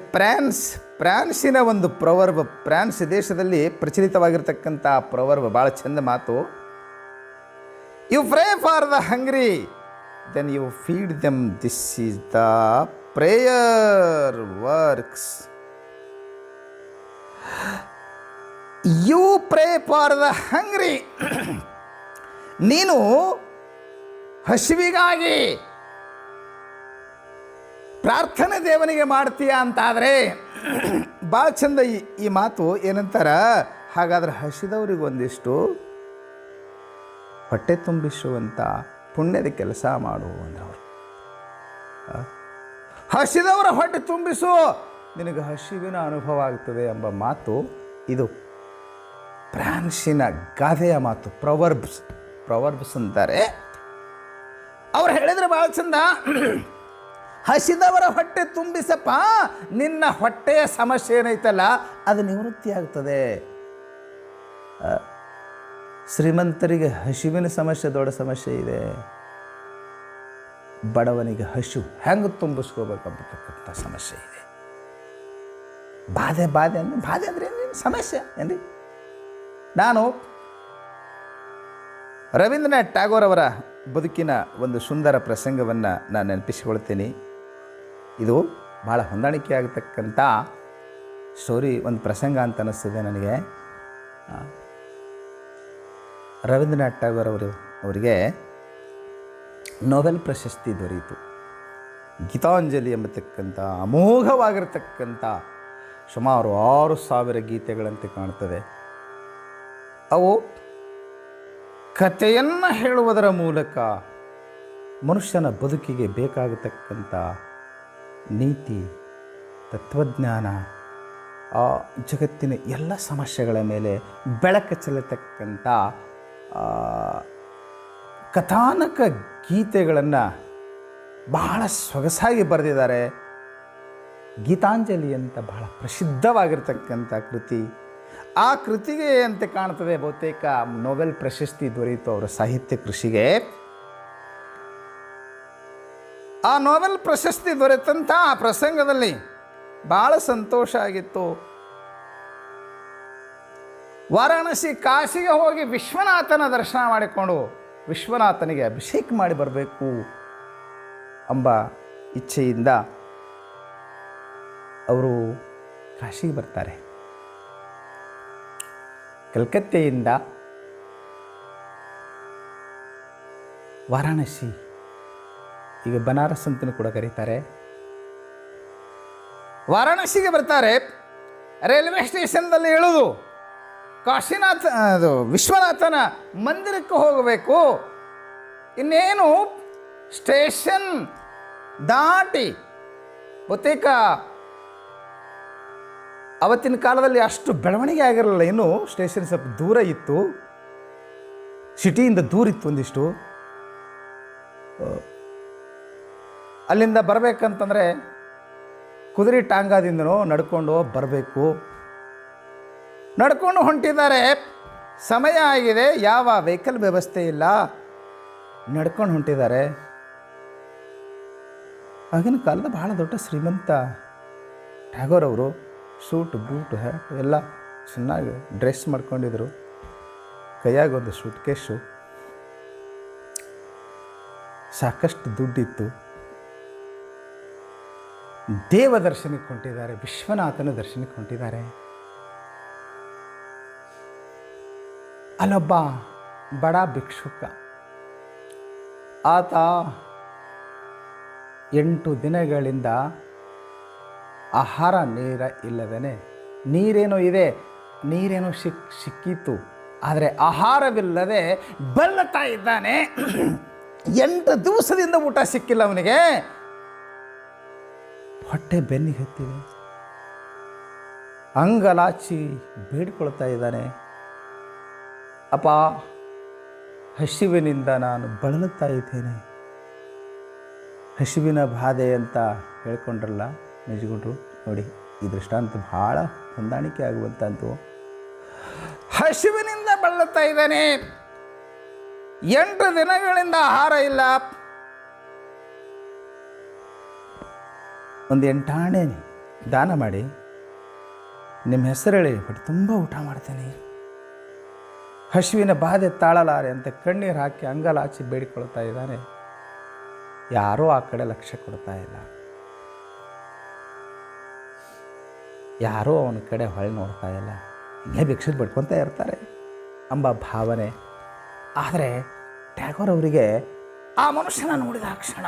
ಫ್ರಾನ್ಸಿನ ಒಂದು ಪ್ರವರ್ಬ್, ಫ್ರಾನ್ಸ್ ದೇಶದಲ್ಲಿ ಪ್ರಚಲಿತವಾಗಿರ್ತಕ್ಕಂಥ ಪ್ರವರ್ಬ್, ಭಾಳ ಚಂದ ಮಾತು. You pray for the hungry, then you feed them, this is the prayer works. You pray for the hungry, ನೀನು ಹಸಿವಿಗಾಗಿ ಪ್ರಾರ್ಥನೆ ದೇವನಿಗೆ ಮಾಡ್ತೀಯ ಅಂತಾದರೆ ಭಾಳ ಚಂದ ಈ ಮಾತು ಏನಂತಾರ, ಹಾಗಾದ್ರೆ ಹಸಿದವ್ರಿಗೆ ಒಂದಿಷ್ಟು ಹೊಟ್ಟೆ ತುಂಬಿಸುವಂಥ ಪುಣ್ಯದ ಕೆಲಸ ಮಾಡು ಅಂದ್ರೆ ಅವರು. ಹಸಿದವರ ಹೊಟ್ಟೆ ತುಂಬಿಸು, ನಿನಗೆ ಹಸಿವಿನ ಅನುಭವ ಆಗ್ತದೆ ಎಂಬ ಮಾತು ಇದು ಫ್ರಾನ್ಸಿನ ಗಾದೆಯ ಮಾತು. ಪ್ರೊವರ್ಬ್ಸ್ ಅಂತಾರೆ. ಅವ್ರು ಹೇಳಿದ್ರೆ ಭಾಳ ಚಂದ, ಹಸಿದವರ ಹೊಟ್ಟೆ ತುಂಬಿಸಪ್ಪ, ನಿನ್ನ ಹೊಟ್ಟೆಯ ಸಮಸ್ಯೆ ಏನೈತಲ್ಲ ಅದು ನಿವೃತ್ತಿ ಆಗ್ತದೆ. ಶ್ರೀಮಂತರಿಗೆ ಹಸಿವಿನ ಸಮಸ್ಯೆ ದೊಡ್ಡ ಸಮಸ್ಯೆ ಇದೆ, ಬಡವನಿಗೆ ಹಸಿವು ಹೆಂಗೆ ತುಂಬಿಸ್ಕೋಬೇಕಂಬತಕ್ಕಂಥ ಸಮಸ್ಯೆ ಇದೆ. ಬಾಧೆ ಅಂದರೆ ಏನು ಸಮಸ್ಯೆ ಏನ್ರಿ? ನಾನು ರವೀಂದ್ರನಾಥ್ ಟ್ಯಾಗೋರ್ ಅವರ ಬದುಕಿನ ಒಂದು ಸುಂದರ ಪ್ರಸಂಗವನ್ನು ನಾನು ನೆನಪಿಸಿಕೊಳ್ತೀನಿ. ಇದು ಭಾಳ ಹೊಂದಾಣಿಕೆ ಆಗತಕ್ಕಂಥ ಸ್ಟೋರಿ, ಒಂದು ಪ್ರಸಂಗ ಅಂತ ಅನ್ನಿಸ್ತದೆ ನನಗೆ. ರವೀಂದ್ರನಾಥ್ ಟ್ಯಾಗೋರ್ ಅವರಿಗೆ ನೊಬೆಲ್ ಪ್ರಶಸ್ತಿ ದೊರೆಯಿತು. ಗೀತಾಂಜಲಿ ಎಂಬತಕ್ಕಂಥ ಅಮೋಘವಾಗಿರತಕ್ಕಂಥ ಸುಮಾರು 6,000 ಗೀತೆಗಳಂತೆ ಕಾಣ್ತದೆ. ಅವು ಕಥೆಯನ್ನು ಹೇಳುವುದರ ಮೂಲಕ ಮನುಷ್ಯನ ಬದುಕಿಗೆ ಬೇಕಾಗತಕ್ಕಂಥ ನೀತಿ, ತತ್ವಜ್ಞಾನ, ಆ ಜಗತ್ತಿನ ಎಲ್ಲ ಸಮಸ್ಯೆಗಳ ಮೇಲೆ ಬೆಳಕು ಚೆಲ್ಲತಕ್ಕಂಥ ಕಥಾನಕ ಗೀತೆಗಳನ್ನು ಬಹಳ ಸೊಗಸಾಗಿ ಬರೆದಿದ್ದಾರೆ. ಗೀತಾಂಜಲಿ ಅಂತ ಬಹಳ ಪ್ರಸಿದ್ಧವಾಗಿರ್ತಕ್ಕಂಥ ಕೃತಿ. ಆ ಕೃತಿಗೆ ಅಂತ ಕಾಣ್ತದೆ ಬಹುತೇಕ ನೊಬೆಲ್ ಪ್ರಶಸ್ತಿ ದೊರೆಯಿತು ಅವರ ಸಾಹಿತ್ಯ ಕೃಷಿಗೆ. ಆ ನೊಬೆಲ್ ಪ್ರಶಸ್ತಿ ದೊರೆತಂಥ ಆ ಪ್ರಸಂಗದಲ್ಲಿ ಭಾಳ ಸಂತೋಷ ಆಗಿತ್ತು. ವಾರಾಣಸಿ ಕಾಶಿಗೆ ಹೋಗಿ ವಿಶ್ವನಾಥನ ದರ್ಶನ ಮಾಡಿಕೊಂಡು ವಿಶ್ವನಾಥನಿಗೆ ಅಭಿಷೇಕ ಮಾಡಿ ಬರಬೇಕು ಎಂಬ ಇಚ್ಛೆಯಿಂದ ಅವರು ಕಾಶಿಗೆ ಬರ್ತಾರೆ. ಕಲ್ಕತ್ತೆಯಿಂದ ವಾರಾಣಸಿ, ಈಗ ಬನಾರಸ್ ಅಂತಲೂ ಕೂಡ ಕರೀತಾರೆ, ವಾರಾಣಸಿಗೆ ಬರ್ತಾರೆ. ರೈಲ್ವೆ ಸ್ಟೇಷನ್ದಲ್ಲಿ ಇಳಿದು ವಿಶ್ವನಾಥನ ಮಂದಿರಕ್ಕೆ ಹೋಗಬೇಕು. ಇನ್ನೇನು ಸ್ಟೇಷನ್ ದಾಟಿ ಬಹುತೇಕ ಅವತ್ತಿನ ಕಾಲದಲ್ಲಿ ಅಷ್ಟು ಬೆಳವಣಿಗೆ ಆಗಿರಲಿಲ್ಲ, ಇನ್ನು ಸ್ಟೇಷನ್ ಸ್ವಲ್ಪ ದೂರ ಇತ್ತು, ಸಿಟಿಯಿಂದ ದೂರ ಇತ್ತು ಒಂದಿಷ್ಟು. ಅಲ್ಲಿಂದ ಬರಬೇಕಂತಂದರೆ ಕುದುರೆ ಟಾಂಗಾದಿಂದನೋ ನಡ್ಕೊಂಡು ಬರಬೇಕು. ನಡ್ಕೊಂಡು ಹೊಂಟಿದ್ದಾರೆ, ಸಮಯ ಆಗಿದೆ, ಯಾವ ವೆಹಿಕಲ್ ವ್ಯವಸ್ಥೆ ಇಲ್ಲ, ನಡ್ಕೊಂಡು ಹೊಂಟಿದ್ದಾರೆ. ಆಗಿನ ಕಾಲದ ಬಹಳ ದೊಡ್ಡ ಶ್ರೀಮಂತ ಟ್ಯಾಗೋರ್ ಅವರು. ಸೂಟ್ ಬೂಟ್ ಹ್ಯಾಟ್ ಎಲ್ಲ ಚೆನ್ನಾಗಿ ಡ್ರೆಸ್ ಮಾಡ್ಕೊಂಡಿದ್ರು. ಕೈಯಾಗ ಒಂದು ಸೂಟ್ ಕೇಸು, ಸಾಕಷ್ಟು ದುಡ್ಡಿತ್ತು. ದೇವ ದರ್ಶನಕ್ಕೆ ಹೊಂಟಿದ್ದಾರೆ, ವಿಶ್ವನಾಥನ ದರ್ಶನಕ್ಕೆ ಹೊಂಟಿದ್ದಾರೆ. ಅಲ್ಲೊಬ್ಬ ಬಡ ಭಿಕ್ಷುಕ, ಆತ 8 ದಿನಗಳಿಂದ ಆಹಾರ ನೀರ ಇಲ್ಲದೇ, ನೀರೇನೋ ಇದೆ, ನೀರೇನೋ ಸಿಕ್ಕಿತ್ತು, ಆದರೆ ಆಹಾರವಿಲ್ಲದೆ ಬಲ್ಲತಾ ಇದ್ದಾನೆ. 8 ದಿವಸದಿಂದ ಊಟ ಸಿಕ್ಕಿಲ್ಲ ಅವನಿಗೆ. ಹೊಟ್ಟೆ ಬೆನ್ನಿಗೆ ಹತ್ತಿದೆ, ಅಂಗಲಾಚಿ ಬೇಡ್ಕೊಳ್ತಾ ಇದ್ದಾನೆ. ಅಪ್ಪ, ಹಸಿವಿನಿಂದ ನಾನು ಬಳಲುತ್ತಾ ಇದ್ದೇನೆ. ಹಸಿವಿನ ಬಾಧೆ ಅಂತ ಹೇಳ್ಕೊಂಡ್ರಲ್ಲ ನಿಜಗುಂಡ್ರು, ನೋಡಿ ಈ ದೃಷ್ಟಾಂತ ಭಾಳ ಹೊಂದಾಣಿಕೆ ಆಗುವಂಥದ್ದು. ಹಸಿವಿನಿಂದ ಬಳಲುತ್ತಾ ಇದ್ದಾನೆ, 8 ದಿನಗಳಿಂದ ಆಹಾರ ಇಲ್ಲ. ಒಂದು 8 ಆಣೆ ದಾನ ಮಾಡಿ ನಿಮ್ಮ ಹೆಸರು ಹೇಳಿ ಹೊಟ್ಟೆ ತುಂಬ ಊಟ ಮಾಡ್ತೇನೆ. ಹಸಿವಿನ ಬಾಧೆ ತಾಳಲಾರೆ ಅಂತ ಕಣ್ಣೀರು ಹಾಕಿ ಅಂಗಲಾಚಿ ಬೇಡಿಕೊಳ್ತಾ ಇದ್ದಾನೆ. ಯಾರೂ ಆ ಕಡೆ ಲಕ್ಷ್ಯ ಕೊಡ್ತಾ ಇಲ್ಲ, ಯಾರೂ ಅವನ ಕಡೆ ಹೊಳೆ ನೋಡ್ತಾ ಇಲ್ಲ, ಹಿಂಗೆ ಭಿಕ್ಷೆ ಬಿಡ್ಕೊತಾ ಇರ್ತಾರೆ ಎಂಬ ಭಾವನೆ. ಆದರೆ ಟ್ಯಾಗೋರ್ ಅವರಿಗೆ ಆ ಮನುಷ್ಯನ ನೋಡಿದ ಕ್ಷಣ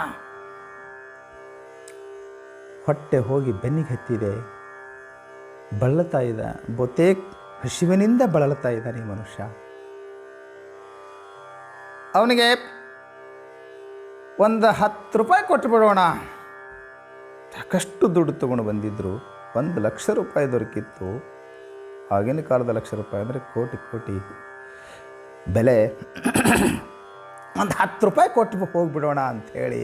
ಹೊಟ್ಟೆ ಹೋಗಿ ಬೆನ್ನಿಗೆ ಹತ್ತಿದೆ, ಬಳಲ್ತಾ ಇದ್ದ, ಬಹುತೇಕ ಹಸಿವಿನಿಂದ ಬಳಲ್ತಾ ಇದ್ದಾನೆ ಈ ಮನುಷ್ಯ. ಅವನಿಗೆ ಒಂದು 10 ರೂಪಾಯಿ ಕೊಟ್ಟು ಬಿಡೋಣ. ಸಾಕಷ್ಟು ದುಡ್ಡು ತೊಗೊಂಡು ಬಂದಿದ್ದರು. 1,00,000 ರೂಪಾಯಿ ದೊರಕಿತ್ತು. ಆಗಿನ ಕಾಲದ 1,00,000 ರೂಪಾಯಿ ಅಂದರೆ ಕೋಟಿ ಕೋಟಿ ಬೆಲೆ. ಒಂದು 10 ರೂಪಾಯಿ ಕೊಟ್ಟು ಹೋಗಿಬಿಡೋಣ ಅಂಥೇಳಿ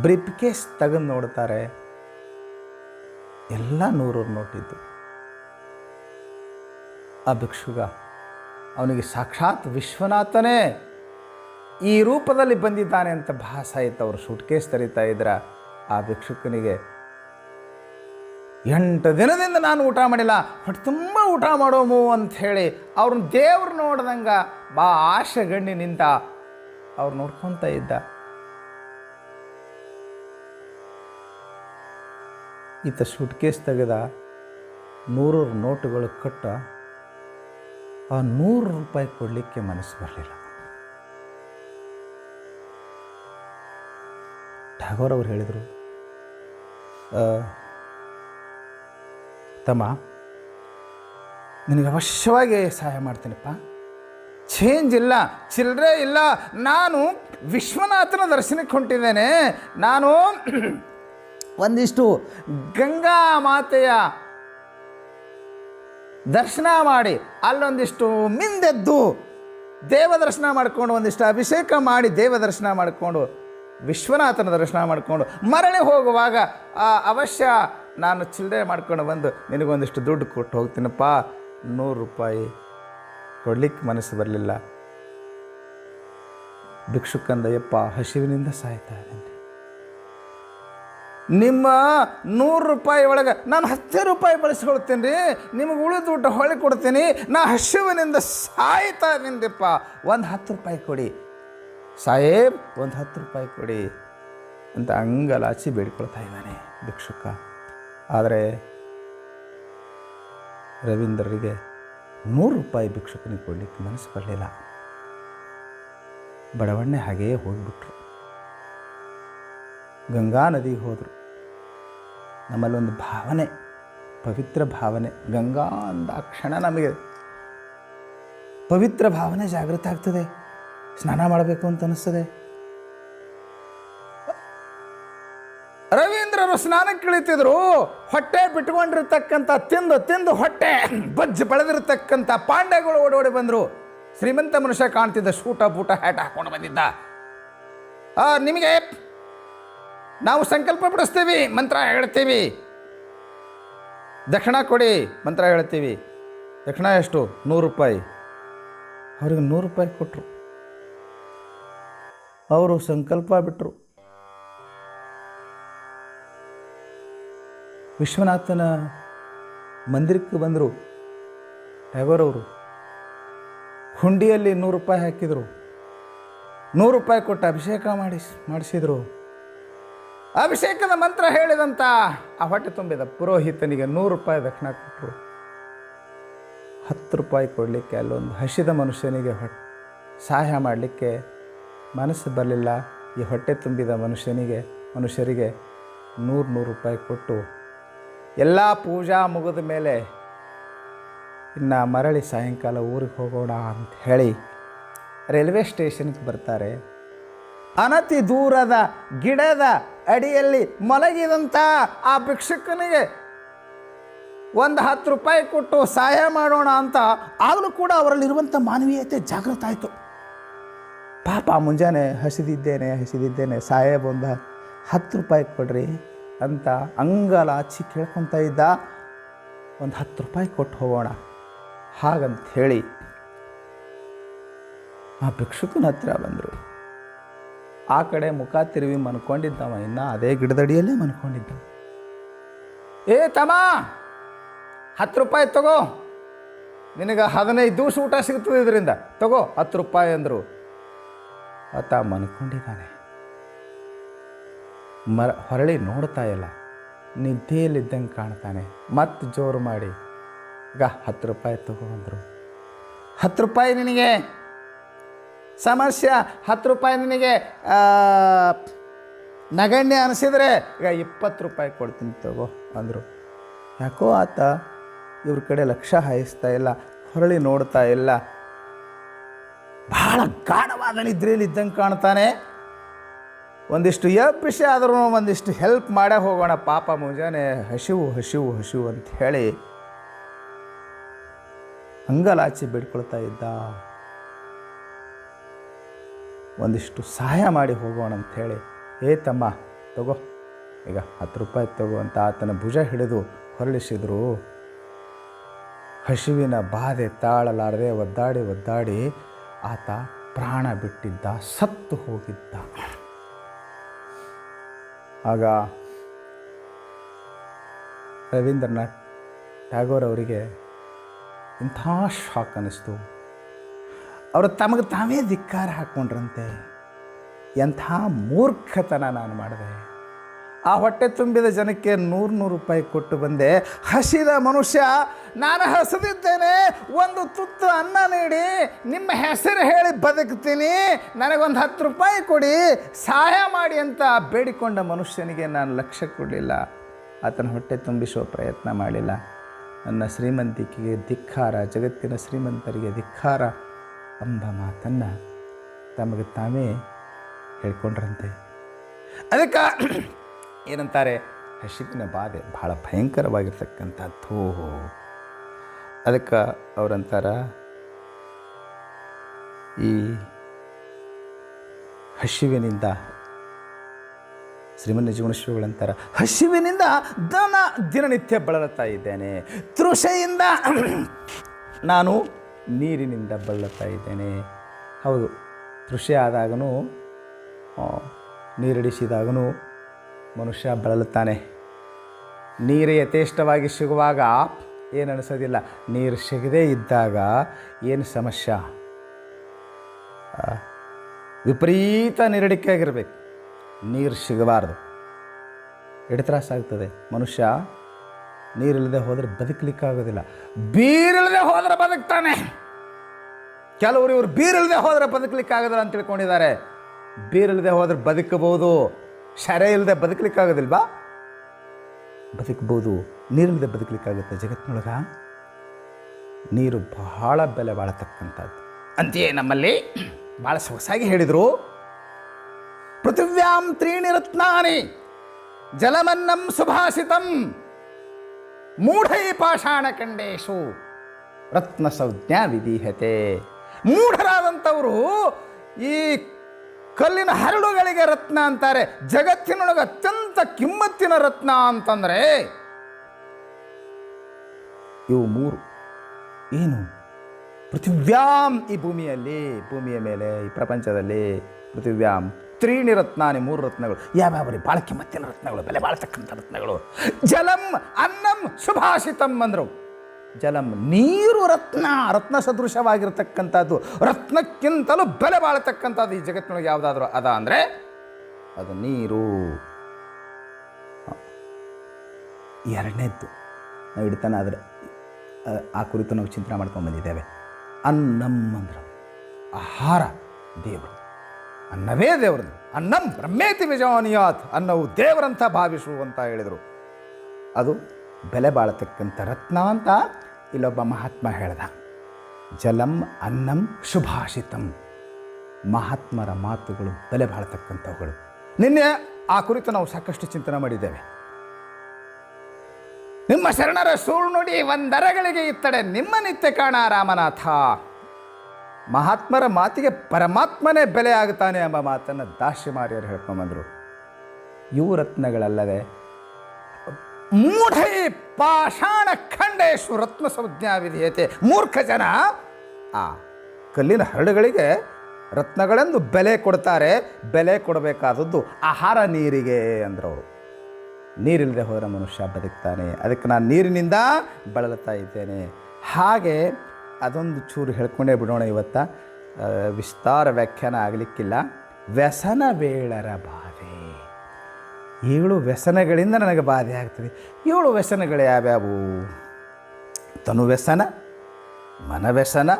ಬ್ರೀಫ್ ಕೇಸ್ ತೆಗೆದು ನೋಡ್ತಾರೆ. ಎಲ್ಲ 100 ನೋಟಿದ್ದು. ಆ ಭಿಕ್ಷುಕ, ಅವನಿಗೆ ಸಾಕ್ಷಾತ್ ವಿಶ್ವನಾಥನೇ ಈ ರೂಪದಲ್ಲಿ ಬಂದಿದ್ದಾನೆ ಅಂತ ಭಾಸ ಆಯಿತು. ಅವರು ಸೂಟ್ ಕೇಸ್ ತರಿತಾ ಇದ್ರ. ಆ ಭಿಕ್ಷುಕನಿಗೆ 8 ದಿನದಿಂದ ನಾನು ಊಟ ಮಾಡಿಲ್ಲ, ಹೊಟ್ಟೆ ತುಂಬ ಊಟ ಮಾಡೋಮು ಅಂಥೇಳಿ ಅವ್ರನ್ನ ದೇವ್ರು ನೋಡ್ದಂಗೆ ಆಶೆಗಣ್ಣಿನಿಂದ ಅವ್ರು ನೋಡ್ಕೊತ ಇದ್ದ. ಈತ ಸೂಟ್ ಕೇಸ್ ತೆಗೆದ, 100 ನೋಟುಗಳು ಕಟ್ಟ. ಆ 100 ರೂಪಾಯಿ ಕೊಡಲಿಕ್ಕೆ ಮನಸ್ಸು ಬರಲಿಲ್ಲ. ಠಾಗೋರ್ ಅವರು ಹೇಳಿದರು, ತಮ್ಮ ನಿನಗೆ ಅವಶ್ಯವಾಗಿ ಸಹಾಯ ಮಾಡ್ತೀನಪ್ಪ. ಚೇಂಜ್ ಇಲ್ಲ, ಚಿಲ್ಲರೆ ಇಲ್ಲ. ನಾನು ವಿಶ್ವನಾಥನ ದರ್ಶನಕ್ಕೆ ಹೊಂಟಿದ್ದೇನೆ. ನಾನು ಒಂದಿಷ್ಟು ಗಂಗಾ ಮಾತೆಯ ದರ್ಶನ ಮಾಡಿ ಅಲ್ಲೊಂದಿಷ್ಟು ಮಿಂದೆದ್ದು ದೇವ ದರ್ಶನ ಮಾಡಿಕೊಂಡು, ಒಂದಿಷ್ಟು ಅಭಿಷೇಕ ಮಾಡಿ ದೇವ ದರ್ಶನ ಮಾಡಿಕೊಂಡು, ವಿಶ್ವನಾಥನ ದರ್ಶನ ಮಾಡಿಕೊಂಡು ಮರಳಿ ಹೋಗುವಾಗ ಅವಶ್ಯ ನಾನು ಚಿಲ್ಲರೆ ಮಾಡ್ಕೊಂಡು ಬಂದು ನಿನಗೊಂದಿಷ್ಟು ದುಡ್ಡು ಕೊಟ್ಟು ಹೋಗ್ತೀನಪ್ಪ. 100 ರೂಪಾಯಿ ಕೊಡ್ಲಿಕ್ಕೆ ಮನಸ್ಸು ಬರಲಿಲ್ಲ. ಭಿಕ್ಷುಕಂದಯ್ಯಪ್ಪ ಹಸಿವಿನಿಂದ ಸಾಯ್ತಾ ಇದ್ದೇನೆ. ನಿಮ್ಮ 100 ರೂಪಾಯಿ ಒಳಗೆ ನಾನು 10 ರೂಪಾಯಿ ಬಳಸ್ಕೊಳ್ತೀನಿ ರೀ, ನಿಮಗೆ ಉಳಿದ ಊಟ ಹೊಳೆ ಕೊಡ್ತೀನಿ. ನಾ ಹಸಿವಿನಿಂದ ಸಾಯ್ತಾ ಇದ್ದೀನಿಪ್ಪ, ಒಂದು 10 ರೂಪಾಯಿ ಕೊಡಿ ಸಾಹೇಬ್, ಒಂದು 10 ರೂಪಾಯಿ ಕೊಡಿ ಅಂತ ಅಂಗಲಾಚಿ ಬೇಡ್ಕೊಳ್ತಾ ಇದ್ದಾನೆ ಭಿಕ್ಷುಕ. ಆದರೆ ರವೀಂದ್ರರಿಗೆ 100 ರೂಪಾಯಿ ಭಿಕ್ಷುಕನಿಗೆ ಕೊಡಲಿಕ್ಕೆ ಮನಸ್ಸು ಬರಲಿಲ್ಲ. ಬಡವಣ್ಣೆ ಹಾಗೆಯೇ ಹೋಗಿಬಿಟ್ರು. ಗಂಗಾ ನದಿಗೆ ಹೋದರು. ನಮ್ಮಲ್ಲೊಂದು ಭಾವನೆ, ಪವಿತ್ರ ಭಾವನೆ, ಗಂಗಾ ಅಂದಾಕ್ಷಣ ನಮಗೆ ಪವಿತ್ರ ಭಾವನೆ ಜಾಗೃತ ಆಗ್ತದೆ. ಸ್ನಾನ ಮಾಡಬೇಕು ಅಂತ ಅನಿಸ್ತದೆ. ರವೀಂದ್ರರು ಸ್ನಾನಕ್ಕೆ ಇಳಿತಿದ್ರು. ಹೊಟ್ಟೆ ಬಿಟ್ಕೊಂಡಿರ್ತಕ್ಕಂಥ ತಿಂದು ತಿಂದು ಹೊಟ್ಟೆ ಬಜ್ಜಿ ಬೆಳೆದಿರ್ತಕ್ಕಂಥ ಪಾಂಡೆಗಳು ಓಡೋಡಿ ಬಂದರು. ಶ್ರೀಮಂತ ಮನುಷ್ಯ ಕಾಣ್ತಿದ್ದ, ಶೂಟ ಬೂಟ ಹ್ಯಾಟ್ ಹಾಕೊಂಡು ಬಂದಿದ್ದ. ನಿಮಗೆ ನಾವು ಸಂಕಲ್ಪ ಬಿಡಿಸ್ತೀವಿ, ಮಂತ್ರ ಹೇಳ್ತೀವಿ, ದಕ್ಷಿಣ ಕೊಡಿ, ಮಂತ್ರ ಹೇಳ್ತೀವಿ. ದಕ್ಷಿಣ ಎಷ್ಟು? 100 ರೂಪಾಯಿ. ಅವ್ರಿಗೆ 100 ರೂಪಾಯಿ ಕೊಟ್ಟರು. ಅವರು ಸಂಕಲ್ಪ ಬಿಟ್ಟರು. ವಿಶ್ವನಾಥನ ಮಂದಿರಕ್ಕೆ ಬಂದರು. ಟ್ಯಾಗೋರ್ ಅವರು ಹುಂಡಿಯಲ್ಲಿ 100 ರೂಪಾಯಿ ಹಾಕಿದರು. 100 ರೂಪಾಯಿ ಕೊಟ್ಟು ಅಭಿಷೇಕ ಮಾಡಿಸಿದರು. ಅಭಿಷೇಕದ ಮಂತ್ರ ಹೇಳಿದಂಥ ಆ ಹೊಟ್ಟೆ ತುಂಬಿದ ಪುರೋಹಿತನಿಗೆ 100 ರೂಪಾಯಿ ದಕ್ಷಿಣ ಕೊಟ್ಟರು. 10 ರೂಪಾಯಿ ಕೊಡಲಿಕ್ಕೆ ಅಲ್ಲೊಂದು ಹಸಿದ ಮನುಷ್ಯನಿಗೆ ಸಹಾಯ ಮಾಡಲಿಕ್ಕೆ ಮನಸ್ಸು ಬರಲಿಲ್ಲ. ಈ ಹೊಟ್ಟೆ ತುಂಬಿದ ಮನುಷ್ಯರಿಗೆ 100 ರೂಪಾಯಿ ಕೊಟ್ಟು ಎಲ್ಲ ಪೂಜಾ ಮುಗಿದ ಮೇಲೆ ಇನ್ನು ಮರಳಿ ಸಾಯಂಕಾಲ ಊರಿಗೆ ಹೋಗೋಣ ಅಂತ ಹೇಳಿ ರೈಲ್ವೆ ಸ್ಟೇಷನ್ಗೆ ಬರ್ತಾರೆ. ಅನತಿ ದೂರದ ಗಿಡದ ಅಡಿಯಲ್ಲಿ ಮಲಗಿದಂಥ ಆ ಭಿಕ್ಷುಕನಿಗೆ ಒಂದು 10 ರೂಪಾಯಿ ಕೊಟ್ಟು ಸಹಾಯ ಮಾಡೋಣ ಅಂತ ಆಗಲೂ ಕೂಡ ಅವರಲ್ಲಿರುವಂಥ ಮಾನವೀಯತೆ ಜಾಗೃತ ಆಯಿತು. ಪಾಪ ಮುಂಜಾನೆ ಹಸಿದಿದ್ದೇನೆ ಸಾಹೇಬ್ ಒಂದು 10 ರೂಪಾಯಿ ಕೊಡ್ರಿ ಅಂತ ಅಂಗಲಾಚಿ ಕೇಳ್ಕೊತ ಇದ್ದ. ಒಂದು 10 ರೂಪಾಯಿ ಕೊಟ್ಟು ಹೋಗೋಣ ಹಾಗಂತ ಹೇಳಿ ಆ ಭಿಕ್ಷುಕನ ಹತ್ರ ಬಂದರು. ಆ ಕಡೆ ಮುಖ ತಿರುವಿ ಮನ್ಕೊಂಡಿದ್ದವ, ಇನ್ನು ಅದೇ ಗಿಡದಡಿಯಲ್ಲೇ ಮನ್ಕೊಂಡಿದ್ದ. ಏ ತಮ್ಮ, 10 ರೂಪಾಯಿ ತಗೋ, ನಿನಗೆ 15 ದಿವಸ ಊಟ ಸಿಗ್ತದೆ ಇದರಿಂದ, ತಗೋ 10 ರೂಪಾಯಿ ಅಂದರು. ಆತ ಮನ್ಕೊಂಡಿದ್ದಾನೆ. ಹೊರಳಿ ನೋಡ್ತಾ ಇಲ್ಲ, ನಿದ್ದೆಯಲ್ಲಿದ್ದಂಗೆ ಕಾಣ್ತಾನೆ. ಮತ್ತೆ ಜೋರು ಮಾಡಿ ಈಗ 10 ರೂಪಾಯಿ ತಗೋ ಅಂದರು. 10 ರೂಪಾಯಿ ನಿನಗೆ ಸಮಸ್ಯೆ, 10 ರೂಪಾಯಿ ನಿನಗೆ ನಗಣ್ಯ ಅನಿಸಿದರೆ ಈಗ 20 ರೂಪಾಯಿ ಕೊಡ್ತೀನಿ ತಗೋ ಅಂದರು. ಯಾಕೋ ಆತ ಇವ್ರ ಕಡೆ ಲಕ್ಷ್ಯ ಹಾಯಿಸ್ತಾ ಇಲ್ಲ, ಹೊರಳಿ ನೋಡ್ತಾ ಇಲ್ಲ. ಬಹಳ ಗಾಢವಾದ ನಿದ್ರೆಯಲ್ಲಿ ಇದ್ದಂಗೆ ಕಾಣ್ತಾನೆ. ಒಂದಿಷ್ಟು ಎಬ್ಬಿಸಿ ಆದ್ರೂ ಒಂದಿಷ್ಟು ಹೆಲ್ಪ್ ಮಾಡೇ ಹೋಗೋಣ, ಪಾಪ ಮುಂಜಾನೆ ಹಸಿವು ಹಸಿವು ಹಸಿವು ಅಂತ ಹೇಳಿ ಅಂಗಲಾಚಿ ಬಿಡ್ಕೊಳ್ತಾ ಇದ್ದ. ಒಂದಿಷ್ಟು ಸಹಾಯ ಮಾಡಿ ಹೋಗೋಣ ಅಂಥೇಳಿ, ಏ ತಮ್ಮ ತಗೋ ಈಗ 10 ರೂಪಾಯಿ ತಗೋ ಅಂತ ಆತನ ಭುಜ ಹಿಡಿದು ಹೊರಳಿಸಿದ್ರು. ಹಸಿವಿನ ಬಾಧೆ ತಾಳಲಾರದೆ ಒದ್ದಾಡಿ ಒದ್ದಾಡಿ ಆತ ಪ್ರಾಣ ಬಿಟ್ಟಿದ್ದ, ಸತ್ತು ಹೋಗಿದ್ದ. ಆಗ ರವೀಂದ್ರನಾಥ್ ಟ್ಯಾಗೋರ್ ಅವರಿಗೆ ಇಂಥ ಶಾಕ್ ಅನ್ನಿಸ್ತು. ಅವರು ತಮಗೆ ತಾವೇ ಧಿಕ್ಕಾರ ಹಾಕ್ಕೊಂಡ್ರಂತೆ. ಎಂಥ ಮೂರ್ಖತನ ನಾನು ಮಾಡಿದೆ. ಆ ಹೊಟ್ಟೆ ತುಂಬಿದ ಜನಕ್ಕೆ 100 ರೂಪಾಯಿ ಕೊಟ್ಟು ಬಂದೆ. ಹಸಿದ ಮನುಷ್ಯ, ನಾನು ಹಸಿದಿದ್ದೇನೆ, ಒಂದು ತುತ್ತು ಅನ್ನ ನೀಡಿ, ನಿಮ್ಮ ಹೆಸರು ಹೇಳಿ ಬದುಕ್ತೀನಿ, ನನಗೊಂದು 10 ರೂಪಾಯಿ ಕೊಡಿ, ಸಹಾಯ ಮಾಡಿ ಅಂತ ಬೇಡಿಕೊಂಡ ಮನುಷ್ಯನಿಗೆ ನಾನು ಲಕ್ಷ್ಯ ಕೊಡಲಿಲ್ಲ. ಆತನ ಹೊಟ್ಟೆ ತುಂಬಿಸುವ ಪ್ರಯತ್ನ ಮಾಡಲಿಲ್ಲ. ನನ್ನ ಶ್ರೀಮಂತಿಕೆಗೆ ಧಿಕ್ಕಾರ, ಜಗತ್ತಿನ ಶ್ರೀಮಂತರಿಗೆ ಧಿಕ್ಕಾರ ಎಂಬ ಮಾತನ್ನು ತಮಗೆ ತಾವೇ ಹೇಳ್ಕೊಂಡ್ರಂತೆ. ಅದಕ್ಕೆ ಏನಂತಾರೆ, ಹಸಿವಿನ ಬಾಧೆ ಭಾಳ ಭಯಂಕರವಾಗಿರ್ತಕ್ಕಂಥದ್ದು. ಅದಕ್ಕೆ ಅವರಂತಾರ, ಈ ಹಸಿವಿನಿಂದ ಶ್ರೀಮನ್ನಜೀವನಶ್ರೀಗಳಂತಾರ, ಹಸಿವಿನಿಂದ ದಿನನಿತ್ಯ ಬಳಲುತ್ತಾ ಇದ್ದೇನೆ, ತೃಷೆಯಿಂದ ನಾನು ನೀರಿನಿಂದ ಬಳಲುತ್ತಾ ಇದ್ದೇನೆ. ಹೌದು, ತೃಷೆ ಆದಾಗನೂ ನೀರಿಡಿಸಿದಾಗನೂ ಮನುಷ್ಯ ಬಳಲುತ್ತಾನೆ. ನೀರು ಯಥೇಷ್ಟವಾಗಿ ಸಿಗುವಾಗ ಏನು ಅನಿಸೋದಿಲ್ಲ, ನೀರು ಸಿಗದೇ ಇದ್ದಾಗ ಏನು ಸಮಸ್ಯೆ, ವಿಪರೀತ ನೀರಡಿಕೆ ಆಗಿರಬೇಕು, ನೀರು ಸಿಗಬಾರ್ದು, ತ್ರಾಸಾಗ್ತದೆ. ಮನುಷ್ಯ ನೀರಿಲ್ಲದೆ ಹೋದರೆ ಬದುಕಲಿಕ್ಕಾಗೋದಿಲ್ಲ, ಬೀರಿಲ್ಲದೆ ಹೋದರೆ ಬದುಕ್ತಾನೆ. ಕೆಲವರು ಇವರು ಬೀರಿಲ್ಲದೆ ಹೋದರೆ ಬದುಕಲಿಕ್ಕಾಗೋದಿಲ್ಲ ಅಂತ ತಿಳ್ಕೊಂಡಿದ್ದಾರೆ. ಬೀರಿಲ್ಲದೆ ಹೋದರೆ ಬದುಕಬಹುದು, ಶರೆ ಇಲ್ಲದೆ ಬದುಕಲಿಕ್ಕಾಗೋದಿಲ್ವಾ? ಬದುಕಬಹುದು. ನೀರಿಲ್ಲದೆ ಬದುಕಲಿಕ್ಕಾಗುತ್ತೆ ಜಗತ್ತಿನೊಳಗೆ? ನೀರು ಬಹಳ ಬೆಲೆ ಬಾಳತಕ್ಕಂಥದ್ದು. ಅಂತೆಯೇ ನಮ್ಮಲ್ಲಿ ಭಾಳ ಸೊಗಸಾಗಿ ಹೇಳಿದರು, ಪೃಥಿವ್ಯಾಂ 3 ರತ್ನಾನಿ ಜಲಮನ್ನಂ ಸುಭಾಷಿತಂ ಮೂಢೈ ಪಾಷಾಣಖಂಡೇಶು ರತ್ನ ಸಂಜ್ಞಾ ವಿಧೀಯತೆ. ಮೂಢರಾದಂಥವರು ಈ ಕಲ್ಲಿನ ಹರಳುಗಳಿಗೆ ರತ್ನ ಅಂತಾರೆ. ಜಗತ್ತಿನೊಳಗೆ ಅತ್ಯಂತ ಕಿಮ್ಮತ್ತಿನ ರತ್ನ ಅಂತಂದರೆ ಇವು 3. ಏನು? ಪೃಥಿವ್ಯಾಂ, ಈ ಭೂಮಿಯ ಮೇಲೆ, ಈ ಪ್ರಪಂಚದಲ್ಲಿ ಪೃಥಿವ್ಯಾಂ 3 ರತ್ನಾನಿ, 3 ರತ್ನಗಳು. ಯಾವ್ಯಾವ್ರಿ? ಭಾಳ ಕಿಮ್ಮತ್ತಿನ ರತ್ನಗಳು, ಬೆಲೆ ಬಾಳ್ತಕ್ಕಂಥ ರತ್ನಗಳು. ಜಲಂ ಅನ್ನಂ ಸುಭಾಷಿತಂ ಅಂದರು. ಜಲಂ ನೀರು, ರತ್ನ ಸದೃಶವಾಗಿರ್ತಕ್ಕಂಥದ್ದು, ರತ್ನಕ್ಕಿಂತಲೂ ಬೆಲೆ ಬಾಳತಕ್ಕಂಥದ್ದು ಈ ಜಗತ್ತಿನೊಳಗೆ ಯಾವುದಾದ್ರೂ ಅದ ಅಂದರೆ ಅದು ನೀರು. ಎರಡನೇದ್ದು ನಾವು ಇಡ್ತಾನೆ ಆದರೆ ಆ ಕುರಿತು ನಾವು ಚಿಂತನೆ ಮಾಡ್ಕೊಂಡು ಬಂದಿದ್ದೇವೆ. ಅನ್ನಂ ಅಂದ್ರೆ ಆಹಾರ, ದೇವರು. ಅನ್ನವೇ ದೇವ್ರದ್ದು. ಅನ್ನಂ ಬ್ರಹ್ಮೇತಿ ವಿಜಾನಿಯಾತ್, ಅನ್ನವು ದೇವರಂತ ಭಾವಿಸು ಅಂತ ಹೇಳಿದರು. ಅದು ಬೆಲೆ ಬಾಳತಕ್ಕಂಥ ರತ್ನ ಅಂತ ಇಲ್ಲೊಬ್ಬ ಮಹಾತ್ಮ ಹೇಳ್ದ. ಜಲಂ ಅನ್ನಂ ಸುಭಾಷಿತಂ, ಮಹಾತ್ಮರ ಮಾತುಗಳು ಬೆಲೆ ಬಾಳತಕ್ಕಂಥವುಗಳು. ನಿನ್ನೆ ಆ ಕುರಿತು ನಾವು ಸಾಕಷ್ಟು ಚಿಂತನೆ ಮಾಡಿದ್ದೇವೆ. ನಿಮ್ಮ ಶರಣರ ಸೂಳು ನುಡಿ ಒಂದರಗಳಿಗೆ ಇತ್ತಡೆ ನಿಮ್ಮ ನಿತ್ಯ ಕಾಣ ರಾಮನಾಥ. ಮಹಾತ್ಮರ ಮಾತಿಗೆ ಪರಮಾತ್ಮನೇ ಬೆಲೆ ಆಗುತ್ತಾನೆ ಎಂಬ ಮಾತನ್ನು ದಾಶಿಮಾರಿಯರು ಹೇಳ್ಕೊಂಬಂದರು. ಇವು ರತ್ನಗಳಲ್ಲದೆ ಮೂಢೈ ಪಾಷಾಣ ಖಂಡೇಶು ರತ್ನ ಸಂಜ್ಞಾ ವಿಧೀಯತೆ. ಮೂರ್ಖ ಜನ ಆ ಕಲ್ಲಿನ ಹರಳುಗಳಿಗೆ ರತ್ನಗಳೆಂದು ಬೆಲೆ ಕೊಡ್ತಾರೆ. ಬೆಲೆ ಕೊಡಬೇಕಾದದ್ದು ಆಹಾರ, ನೀರಿಗೆ ಅಂದ್ರವರು. ನೀರಿಲ್ಲದೆ ಹೋದರೆ ಮನುಷ್ಯ ಬದುಕ್ತಾನೆ. ಅದಕ್ಕೆ ನಾನು ನೀರಿನಿಂದ ಬಳಲುತ್ತಾ ಇದ್ದೇನೆ. ಹಾಗೆ ಅದೊಂದು ಚೂರು ಹೇಳ್ಕೊಂಡೇ ಬಿಡೋಣ. ಇವತ್ತ ವಿಸ್ತಾರ ವ್ಯಾಖ್ಯಾನ ಆಗಲಿಕ್ಕಿಲ್ಲ. ವ್ಯಸನ ವೇಳರ ಬಾಧೆ. 7 ವ್ಯಸನಗಳಿಂದ ನನಗೆ ಬಾಧೆ ಆಗ್ತದೆ. 7 ವ್ಯಸನಗಳು ಯಾವ್ಯಾವು? ತನುವ್ಯಸನ, ಮನವ್ಯಸನ,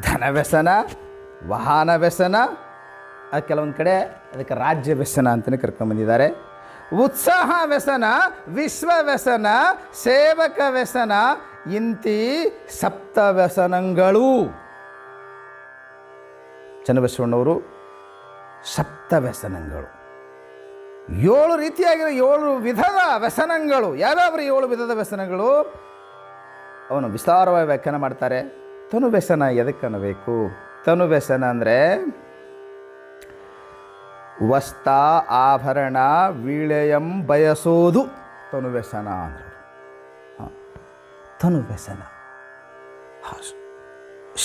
ಧನವ್ಯಸನ, ವಾಹನ ವ್ಯಸನ, ಕೆಲವೊಂದು ಕಡೆ ಅದಕ್ಕೆ ರಾಜ್ಯ ವ್ಯಸನ ಅಂತಲೇ ಕರ್ಕೊಂಬಂದಿದ್ದಾರೆ. ಉತ್ಸಾಹ ವ್ಯಸನ, ವಿಶ್ವ ವ್ಯಸನ, ಸೇವಕ ವ್ಯಸನ ಇಂತಿ ಸಪ್ತ ವ್ಯಸನಗಳು. ಚನ್ನಬಸವಣ್ಣವರು ಸಪ್ತ ವ್ಯಸನಗಳು, 7 ರೀತಿಯಾಗಿರೋ 7 ವಿಧದ ವ್ಯಸನಗಳು. ಯಾವ್ಯಾವ್ರಿ 7 ವಿಧದ ವ್ಯಸನಗಳು? ಅವನು ವಿಸ್ತಾರವಾಗಿ ವ್ಯಾಖ್ಯಾನ ಮಾಡ್ತಾರೆ. ತನು ವ್ಯಸನ ಎದಕ್ಕನ್ನಬೇಕು? ತನು ವ್ಯಸನ ಅಂದರೆ ವಸ್ತ ಆಭರಣ ವೀಳೆಯಂ ಬಯಸೋದು ತನು ವ್ಯಸನ ಅಂದರು. ತನು ವ್ಯಸನ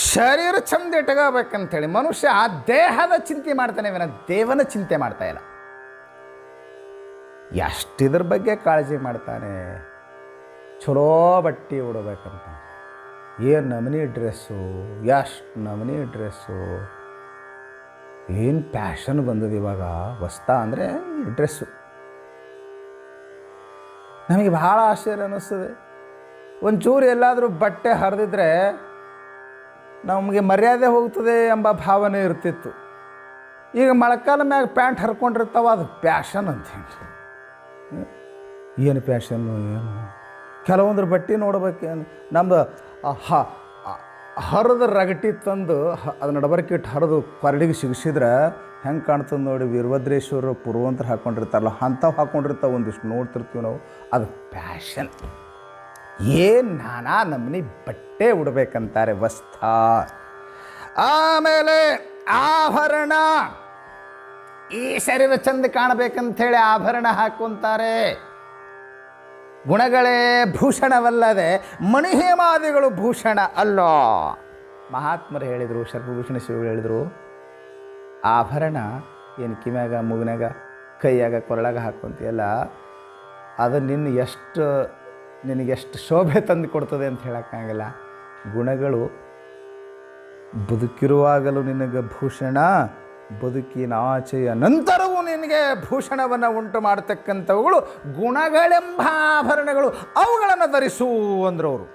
ಶರೀರ ಚಂದ ಇಟ್ಕೋಬೇಕಂತೇಳಿ ಮನುಷ್ಯ ಆ ದೇಹದ ಚಿಂತೆ ಮಾಡ್ತಾನೆ ವಿನ ದೇವನ ಚಿಂತೆ ಮಾಡ್ತಾ ಇಲ್ಲ. ಎಷ್ಟಿದ್ರ ಬಗ್ಗೆ ಕಾಳಜಿ ಮಾಡ್ತಾನೆ. ಚಲೋ ಬಟ್ಟೆ ಉಡಬೇಕಂತ, ಏನು ನಮೂನಿ ಡ್ರೆಸ್ಸು, ಎಷ್ಟು ನಮೂನಿ ಡ್ರೆಸ್ಸು, ಏನು ಪ್ಯಾಷನ್ ಬಂದದ ಇವಾಗ. ವಸ್ತ ಅಂದರೆ ಡ್ರೆಸ್ಸು. ನಮಗೆ ಭಾಳ ಆಶ್ಚರ್ಯ ಅನ್ನಿಸ್ತದೆ. ಒಂಚೂರು ಎಲ್ಲಾದರೂ ಬಟ್ಟೆ ಹರಿದಿದ್ರೆ ನಮಗೆ ಮರ್ಯಾದೆ ಹೋಗ್ತದೆ ಎಂಬ ಭಾವನೆ ಇರ್ತಿತ್ತು. ಈಗ ಮಳೆಕಾಲ ಮ್ಯಾಗ ಪ್ಯಾಂಟ್ ಹರ್ಕೊಂಡಿರ್ತಾವ, ಅದು ಪ್ಯಾಷನ್ ಅಂತ ಹೇಳಿ. ಏನು ಪ್ಯಾಷನ್ನು ಏನು? ಕೆಲವೊಂದ್ರ ಬಟ್ಟೆ ನೋಡ್ಬೇಕೇನು, ನಮ್ದು ಹರಿದ ರಗಟಿ ತಂದು ಅದು ನಡಬರ್ಕಿಟ್ಟು ಹರಿದು ಕೊರಡಿಗೆ ಸಿಗಿಸಿದ್ರೆ ಹೆಂಗೆ ಕಾಣ್ತದೆ ನೋಡಿ. ವೀರಭದ್ರೇಶ್ವರ ಪುರುವಂತರ ಹಾಕ್ಕೊಂಡಿರ್ತಾರಲ್ಲ ಅಂಥವು ಹಾಕ್ಕೊಂಡಿರ್ತಾವೆ ಒಂದಿಷ್ಟು ನೋಡ್ತಿರ್ತೀವಿ ನಾವು. ಅದು ಪ್ಯಾಷನ್. ಏನು ನಾನಾ ನಮೂನಿ ಬಟ್ಟೆ ಉಡ್ಬೇಕಂತಾರೆ ವಸ್ತ. ಆಮೇಲೆ ಆಭರಣ, ಈ ಶರೀರ ಚಂದ ಕಾಣಬೇಕಂಥೇಳಿ ಆಭರಣ ಹಾಕ್ಕೊಂತಾರೆ. ಗುಣಗಳೇ ಭೂಷಣವಲ್ಲದೆ ಮಣಿಹೇಮಾದಿಗಳು ಭೂಷಣ ಅಲ್ಲೋ. ಮಹಾತ್ಮರು ಹೇಳಿದರು, ಸರ್ವಭೂಷಣ ಶಿವಗಳು ಹೇಳಿದರು, ಆಭರಣ ಏನು ಕಿವ್ಯಾಗ ಮೂಗಿನಾಗ ಕೈಯಾಗ ಕೊರಳಾಗ ಹಾಕ್ಕೊಂತೀಯಲ್ಲ, ಅದು ನಿನಗೆಷ್ಟು ಶೋಭೆ ತಂದು ಕೊಡ್ತದೆ ಅಂತ ಹೇಳೋಕ್ಕಾಗಲ್ಲ. ಗುಣಗಳು ಬದುಕಿರುವಾಗಲೂ ನಿನಗೆ ಭೂಷಣ, ಬದುಕಿನ ಆಚೆಯ ನಂತರವೂ ನಿನಗೆ ಭೂಷಣವನ್ನು ಉಂಟು ಮಾಡತಕ್ಕಂಥವುಗಳು ಗುಣಗಳೆಂಬ ಆಭರಣಗಳು. ಅವುಗಳನ್ನು ಧರಿಸು ಅಂದರು ಅವರು.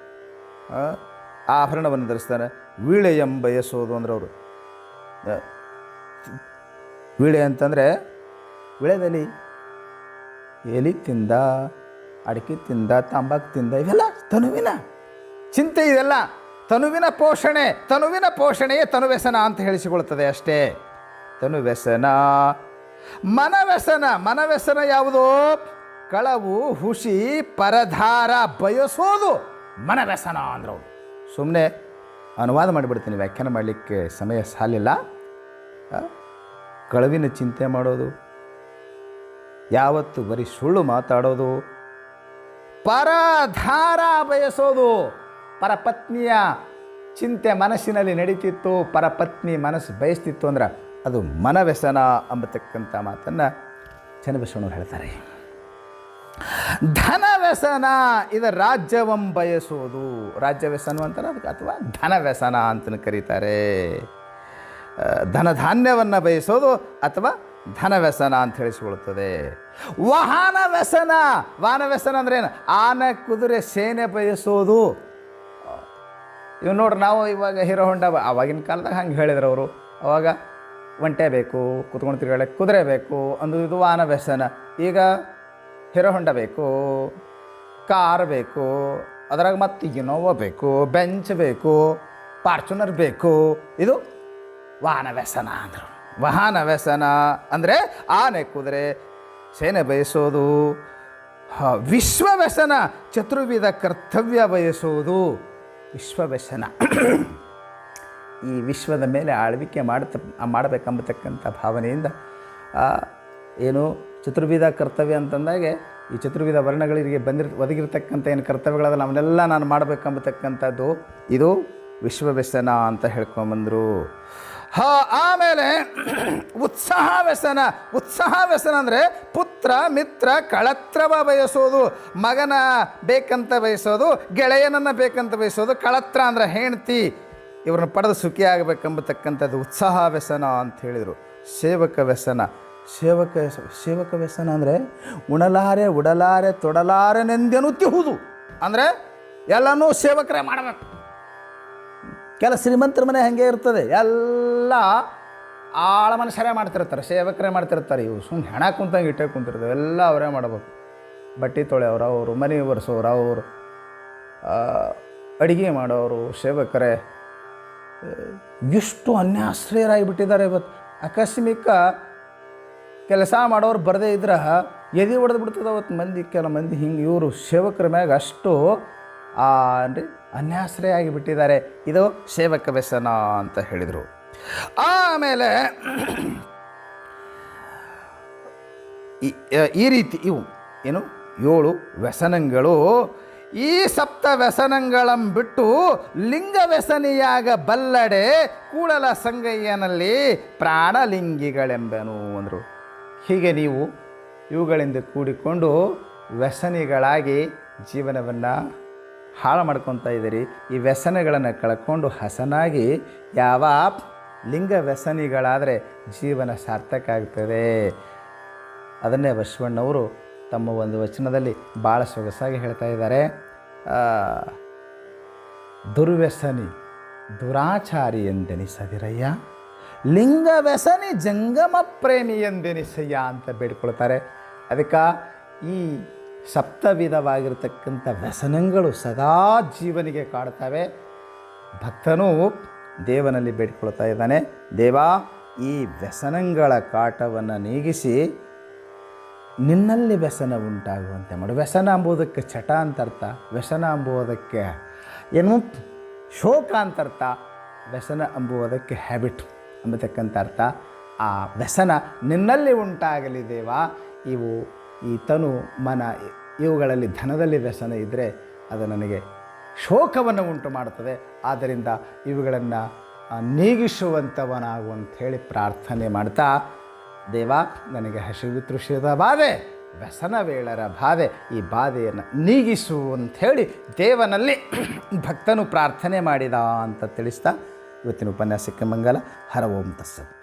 ಆಭರಣವನ್ನು ಧರಿಸ್ತಾರೆ. ವೀಳೆ ಬಯಸೋದು ಅಂದ್ರೆ ಅವರು. ವೀಳೆ ಅಂತಂದರೆ ವಿಳೆದಲ್ಲಿ ಎಲಿ ತಿಂದ, ಅಡಿಕೆ ತಿಂದ, ತಂಬಾಕು ತಿಂದ, ಇವೆಲ್ಲ ತನುವಿನ ಚಿಂತೆ. ಇದೆಲ್ಲ ತನುವಿನ ಪೋಷಣೆ. ತನುವಿನ ಪೋಷಣೆಯೇ ತನುವ್ಯಸನ ಅಂತ ಹೇಳಿಸಿಕೊಳ್ತದೆ ಅಷ್ಟೇ. ತನುವ್ಯಸನ. ಮನವ್ಯಸನ. ಮನವ್ಯಸನ ಯಾವುದೋ? ಕಳವು, ಹುಷಿ, ಪರಧಾರ ಬಯಸೋದು ಮನವ್ಯಸನ ಅಂದ್ರೆ ಅವರು. ಸುಮ್ಮನೆ ಅನುವಾದ ಮಾಡಿಬಿಡ್ತೀನಿ, ವ್ಯಾಖ್ಯಾನ ಮಾಡಲಿಕ್ಕೆ ಸಮಯ ಸಾಲಿಲ್ಲ. ಕಳವಿನ ಚಿಂತೆ ಮಾಡೋದು, ಯಾವತ್ತು ಬರೀ ಸುಳ್ಳು ಮಾತಾಡೋದು, ಪರಧಾರ ಬಯಸೋದು. ಪರಪತ್ನಿಯ ಚಿಂತೆ ಮನಸ್ಸಿನಲ್ಲಿ ನಡೀತಿತ್ತು, ಪರಪತ್ನಿ ಮನಸ್ಸು ಬಯಸ್ತಿತ್ತು ಅಂದ್ರೆ ಅದು ಮನವ್ಯಸನ ಅಂಬತಕ್ಕಂಥ ಮಾತನ್ನು ಚನ್ನಬಸವಣ್ಣವ್ರು ಹೇಳ್ತಾರೆ. ಧನವ್ಯಸನ, ಇದು ರಾಜ್ಯವಂ ಬಯಸೋದು. ರಾಜ್ಯ ವ್ಯಸನ ಅಂತಾರೆ ಅದಕ್ಕೆ, ಅಥವಾ ಧನವ್ಯಸನ ಅಂತಲೂ ಕರೀತಾರೆ. ಧನಧಾನ್ಯವನ್ನು ಬಯಸೋದು ಅಥವಾ ಧನವ್ಯಸನ ಅಂತ ಹೇಳಿಸಿಕೊಳ್ಳುತ್ತದೆ. ವಾಹನ ವ್ಯಸನ. ವಾಹನ ವ್ಯಸನ ಅಂದ್ರೆ ಏನು? ಆನೆ, ಕುದುರೆ, ಸೇನೆ ಬಯಸೋದು. ಇವು ನೋಡ್ರಿ, ನಾವು ಇವಾಗ ಹೀರೋ ಹೊಂಡ ಆವಾಗಿನ ಕಾಲದಾಗ ಹಂಗೆ ಹೇಳಿದ್ರು ಅವರು. ಅವಾಗ ಒಂಟೆ ಬೇಕು, ಕುತ್ಕೊಂಡು ತಿರುಗಾಡಕ್ಕೆ ಕುದುರೆ ಬೇಕು ಅಂದು, ಇದು ವಾಹನ ವ್ಯಸನ. ಈಗ ಹೀರೋ ಹೊಂಡ ಬೇಕು, ಕಾರ್ ಬೇಕು, ಅದ್ರಾಗ ಮತ್ತು ಇನೋವಾ ಬೇಕು, ಬೆಂಚ್ ಬೇಕು, ಫಾರ್ಚುನರ್ ಬೇಕು. ಇದು ವಾಹನ ವ್ಯಸನ ಅಂದರು. ವಾಹನ ವ್ಯಸನ ಅಂದರೆ ಆನೆ, ಕುದುರೆ, ಸೇನೆ ಬಯಸೋದು. ವಿಶ್ವ ವ್ಯಸನ, ಚತುರ್ವಿಧ ಕರ್ತವ್ಯ ಬಯಸೋದು ವಿಶ್ವ ವ್ಯಸನ. ಈ ವಿಶ್ವದ ಮೇಲೆ ಆಳ್ವಿಕೆ ಮಾಡಬೇಕೆಂಬತಕ್ಕಂಥ ಭಾವನೆಯಿಂದ ಏನು ಚತುರ್ವಿಧ ಕರ್ತವ್ಯ ಅಂತಂದಾಗೆ ಈ ಚತುರ್ವಿಧ ವರ್ಣಗಳಿಗೆ ಒದಗಿರ್ತಕ್ಕಂಥ ಏನು ಕರ್ತವ್ಯಗಳದಲ್ಲ ಅವನ್ನೆಲ್ಲ ನಾನು ಮಾಡಬೇಕೆಂಬತಕ್ಕಂಥದ್ದು ಇದು ವಿಶ್ವ ವ್ಯಸನ ಅಂತ ಹೇಳ್ಕೊಂಬಂದರು. ಆಮೇಲೆ ಉತ್ಸಾಹ ವ್ಯಸನ. ಉತ್ಸಾಹ ವ್ಯಸನ ಅಂದರೆ ಪುತ್ರ, ಮಿತ್ರ, ಕಳತ್ರವ ಬಯಸೋದು. ಮಗನ ಬೇಕಂತ ಬಯಸೋದು, ಗೆಳೆಯನನ್ನು ಬೇಕಂತ ಬಯಸೋದು. ಕಳತ್ರ ಅಂದರೆ ಹೆಂಡ್ತಿ, ಇವ್ರನ್ನ ಪಡೆದು ಸುಖಿ ಆಗಬೇಕೆಂಬತಕ್ಕಂಥದ್ದು ಉತ್ಸಾಹ ವ್ಯಸನ ಅಂತ ಹೇಳಿದರು. ಸೇವಕ ವ್ಯಸನ. ಸೇವಕ ವ್ಯಸನ ಅಂದರೆ ಉಣಲಾರೆ, ಉಡಲಾರೆ, ತೊಡಲಾರೆನೆಂದೆನುತ್ತಿಹುದು. ಅಂದರೆ ಎಲ್ಲನೂ ಸೇವಕರೇ ಮಾಡಬೇಕು. ಕೆಲ ಶ್ರೀಮಂತರ ಮನೆ ಹಾಗೆ ಇರ್ತದೆ, ಎಲ್ಲ ಆಳ ಮನುಷ್ಯರೇ ಮಾಡ್ತಿರ್ತಾರೆ, ಸೇವಕರೇ ಮಾಡ್ತಿರ್ತಾರೆ. ಇವು ಸುಮ್ಮನೆ ಹೆಣ ಕುಂತಂಗೆ ಇಟ್ಟೇ ಕುಂತಿರ್ತವೆ, ಎಲ್ಲ ಅವರೇ ಮಾಡಬೇಕು. ಬಟ್ಟೆ ತೊಳೆಯವ್ರು ಅವರು, ಮನೆ ಒರೆಸೋರು ಅವರು, ಅಡುಗೆ ಮಾಡೋರು ಸೇವಕರೇ. ಎಷ್ಟು ಅನ್ಯಾಶ್ರಯರಾಗಿಬಿಟ್ಟಿದ್ದಾರೆ ಇವತ್ತು. ಆಕಸ್ಮಿಕ ಕೆಲಸ ಮಾಡೋರು ಬರದೇ ಇದ್ರೆ ಎದೆ ಹೊಡೆದು ಬಿಡ್ತದೆ ಅವತ್ತು ಮಂದಿ. ಕೆಲ ಮಂದಿ ಹಿಂಗೆ ಇವರು ಸೇವಕರ ಮ್ಯಾಗ ಅಷ್ಟು ಅಂದರೆ ಅನ್ಯಾಶ್ರಯ ಆಗಿಬಿಟ್ಟಿದ್ದಾರೆ. ಇದು ಸೇವಕ ವ್ಯಸನ ಅಂತ ಹೇಳಿದರು. ಆಮೇಲೆ ಈ ರೀತಿ ಇವು ಏನು 7 ವ್ಯಸನಗಳು. ಈ ಸಪ್ತ ವ್ಯಸನಗಳಂ ಬಿಟ್ಟು ಲಿಂಗ ವ್ಯಸನಿಯಾಗ ಬಲ್ಲಡೆ ಕೂಡಲ ಸಂಗಯ್ಯನಲ್ಲಿ ಪ್ರಾಣಲಿಂಗಿಗಳೆಂಬನು ಅಂದರು. ಹೀಗೆ ನೀವು ಇವುಗಳಿಂದ ಕೂಡಿಕೊಂಡು ವ್ಯಸನಿಗಳಾಗಿ ಜೀವನವನ್ನು ಹಾಳು ಮಾಡ್ಕೊತಾ ಇದ್ದೀರಿ. ಈ ವ್ಯಸನಗಳನ್ನು ಕಳ್ಕೊಂಡು ಹಸನಾಗಿ ಯಾವ ಲಿಂಗ ವ್ಯಸನಿಗಳಾದರೆ ಜೀವನ ಸಾರ್ಥಕ ಆಗ್ತದೆ. ಅದನ್ನೇ ಬಸವಣ್ಣವರು ತಮ್ಮ ಒಂದು ವಚನದಲ್ಲಿ ಭಾಳ ಸೊಗಸಾಗಿ ಹೇಳ್ತಾ ಇದ್ದಾರೆ. ದುರ್ವ್ಯಸನಿ ದುರಾಚಾರಿ ಎಂದೆನಿಸದಿರಯ್ಯ, ಲಿಂಗ ವ್ಯಸನಿ ಜಂಗಮ ಪ್ರೇಮಿ ಎಂದೆನಿಸಯ್ಯ ಅಂತ ಬೇಡ್ಕೊಳ್ತಾರೆ. ಅದಕ್ಕೆ ಈ ಸಪ್ತವಿಧವಾಗಿರ್ತಕ್ಕಂಥ ವ್ಯಸನಗಳು ಸದಾ ಜೀವನಿಗೆ ಕಾಡ್ತವೆ. ಭಕ್ತನು ದೇವನಲ್ಲಿ ಬೇಡ್ಕೊಳ್ತಾ ಇದ್ದಾನೆ, ದೇವ ಈ ವ್ಯಸನಗಳ ಕಾಟವನ್ನು ನೀಗಿಸಿ ನಿನ್ನಲ್ಲಿ ವ್ಯಸನ ಉಂಟಾಗುವಂತೆ ಮಾಡು. ವ್ಯಸನ ಎಂಬುದಕ್ಕೆ ಚಟ ಅಂತ ಅರ್ಥ, ವ್ಯಸನ ಎಂಬುವುದಕ್ಕೆ ಏನು ಶೋಕ ಅಂತ ಅರ್ಥ, ವ್ಯಸನ ಎಂಬುವುದಕ್ಕೆ ಹ್ಯಾಬಿಟ್ ಎಂಬತಕ್ಕಂಥ ಅರ್ಥ. ಆ ವ್ಯಸನ ನಿನ್ನಲ್ಲಿ ಉಂಟಾಗಲಿ ದೇವ. ಇವು ಈ ತನು ಮನ ಇವುಗಳಲ್ಲಿ ಧನದಲ್ಲಿ ವ್ಯಸನ ಇದ್ದರೆ ಅದು ನನಗೆ ಶೋಕವನ್ನು ಉಂಟು ಮಾಡುತ್ತದೆ. ಆದ್ದರಿಂದ ಇವುಗಳನ್ನು ನೀಗಿಸುವಂಥವನಾಗುವಂತ ಹೇಳಿ ಪ್ರಾರ್ಥನೆ ಮಾಡ್ತಾ, ದೇವ ನನಗೆ ಹಸಿವು ತೃಷದ ಬಾಧೆ, ವ್ಯಸನ ವೇಳರ ಬಾಧೆ, ಈ ಬಾಧೆಯನ್ನು ನೀಗಿಸು ಅಂಥೇಳಿ ದೇವನಲ್ಲಿ ಭಕ್ತನು ಪ್ರಾರ್ಥನೆ ಮಾಡಿದ ಅಂತ ತಿಳಿಸ್ತಾ ಇವತ್ತಿನ ಉಪನ್ಯಾಸಕ್ಕೆ ಮಂಗಲ. ಹರ ಓಂ ತಸ್ಸತ್.